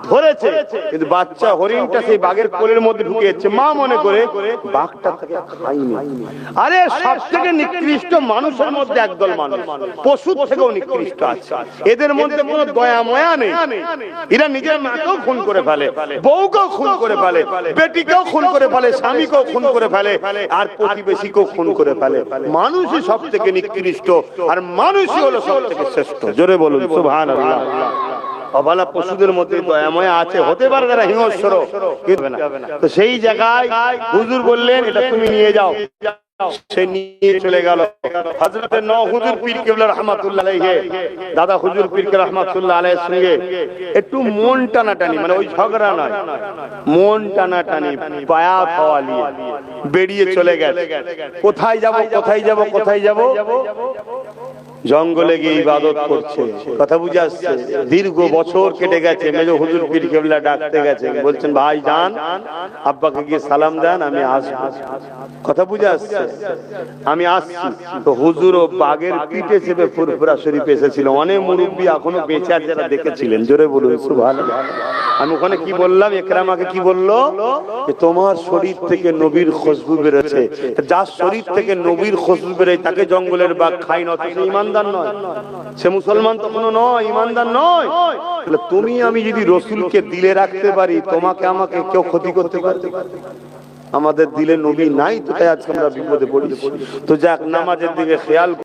ধরেছে, কিন্তু বাচ্চা হরিণটা সেই বাঘের কোলের মধ্যে ঢুকেছে, মা মনে করে বাঘটা তাকে খায়নি। আরে সবথেকে নিকৃষ্ট মানুষের মধ্যে একদল মানুষ পশুর থেকেও নিকৃষ্ট আছে। এদের মধ্যে কোনো দয়া ময়া নেই। এরা নিজের মাকেও খুন করে ফেলে, বউকেও খুন করে ফেলে, বেটিকেও খুন করে ফেলে, স্বামীকেও খুন করে ফেলে, আর প্রতিবেশীকেও খুন করে ফেলে। মানুষই সব থেকে নিকৃষ্ট, আর মানুষই হলো সব থেকে শ্রেষ্ঠ। জোরে বলুন সুবহানাল্লাহ। অবালা পশুদের মধ্যে দয়াময় আছে, হতে পারে তারা হিংস্র, তো সেই জায়গায় হুজুর বললেন এটা তুমি নিয়ে যাও। সে নিয়ে চলে গেল। হযরত নও হুজুর পীর কেবলা রাহমাতুল্লাহ আলাইহি, দাদা হুজুর পীর কেবলা রাহমাতুল্লাহ আলাইহির সঙ্গে একটু মন টানাটানি, ওই ঝগড়া নয়, মন টানাটানি, পায়া খাওয়ালি বেরিয়ে চলে গেছে। কোথায় যাব, কোথায় যাব, কোথায় যাব? জঙ্গলে গিয়ে ইবাদত করছে। কথা বুঝে আসছে? দীর্ঘ বছর কেটে গেছে। মেজো হুজুর পীর কেবলা ডাকতে গেছে, বলছেন ভাই যান, আব্বাকে গিয়ে সালাম দেন, আমি আসবো। কথা বুঝে আসছে? আমি আসছি। তো হুজুর ও বাগের পিঠে চেপে ফুরফুরা শরীফ এসেছিল। অনেক মুরব্বী এখনো বেঁচে আছে যারা দেখেছিলেন। জোরে বলুন সুবহানাল্লাহ। আমি ওখানে কি বললাম, একরামাকে কি বললো, যে তোমার শরীর থেকে নবীর খুশবু বেরোচ্ছে। যার শরীর থেকে নবীর খুশবু বেরোয় তাকে জঙ্গলের বাঘ খায় না, সে ইমানদার নয়, সে মুসলমান তো কোনো নয়, ইমানদার নয়। তাহলে তুমি আমি যদি রসুলকে দিলে রাখতে পারি, তোমাকে আমাকে কেউ ক্ষতি করতে পারে? আমাদের দিলে নবী নাই, তো তাই আজকে আমরা বিপদে পড়ি। তো যাক, নামাজের দিকে খেয়াল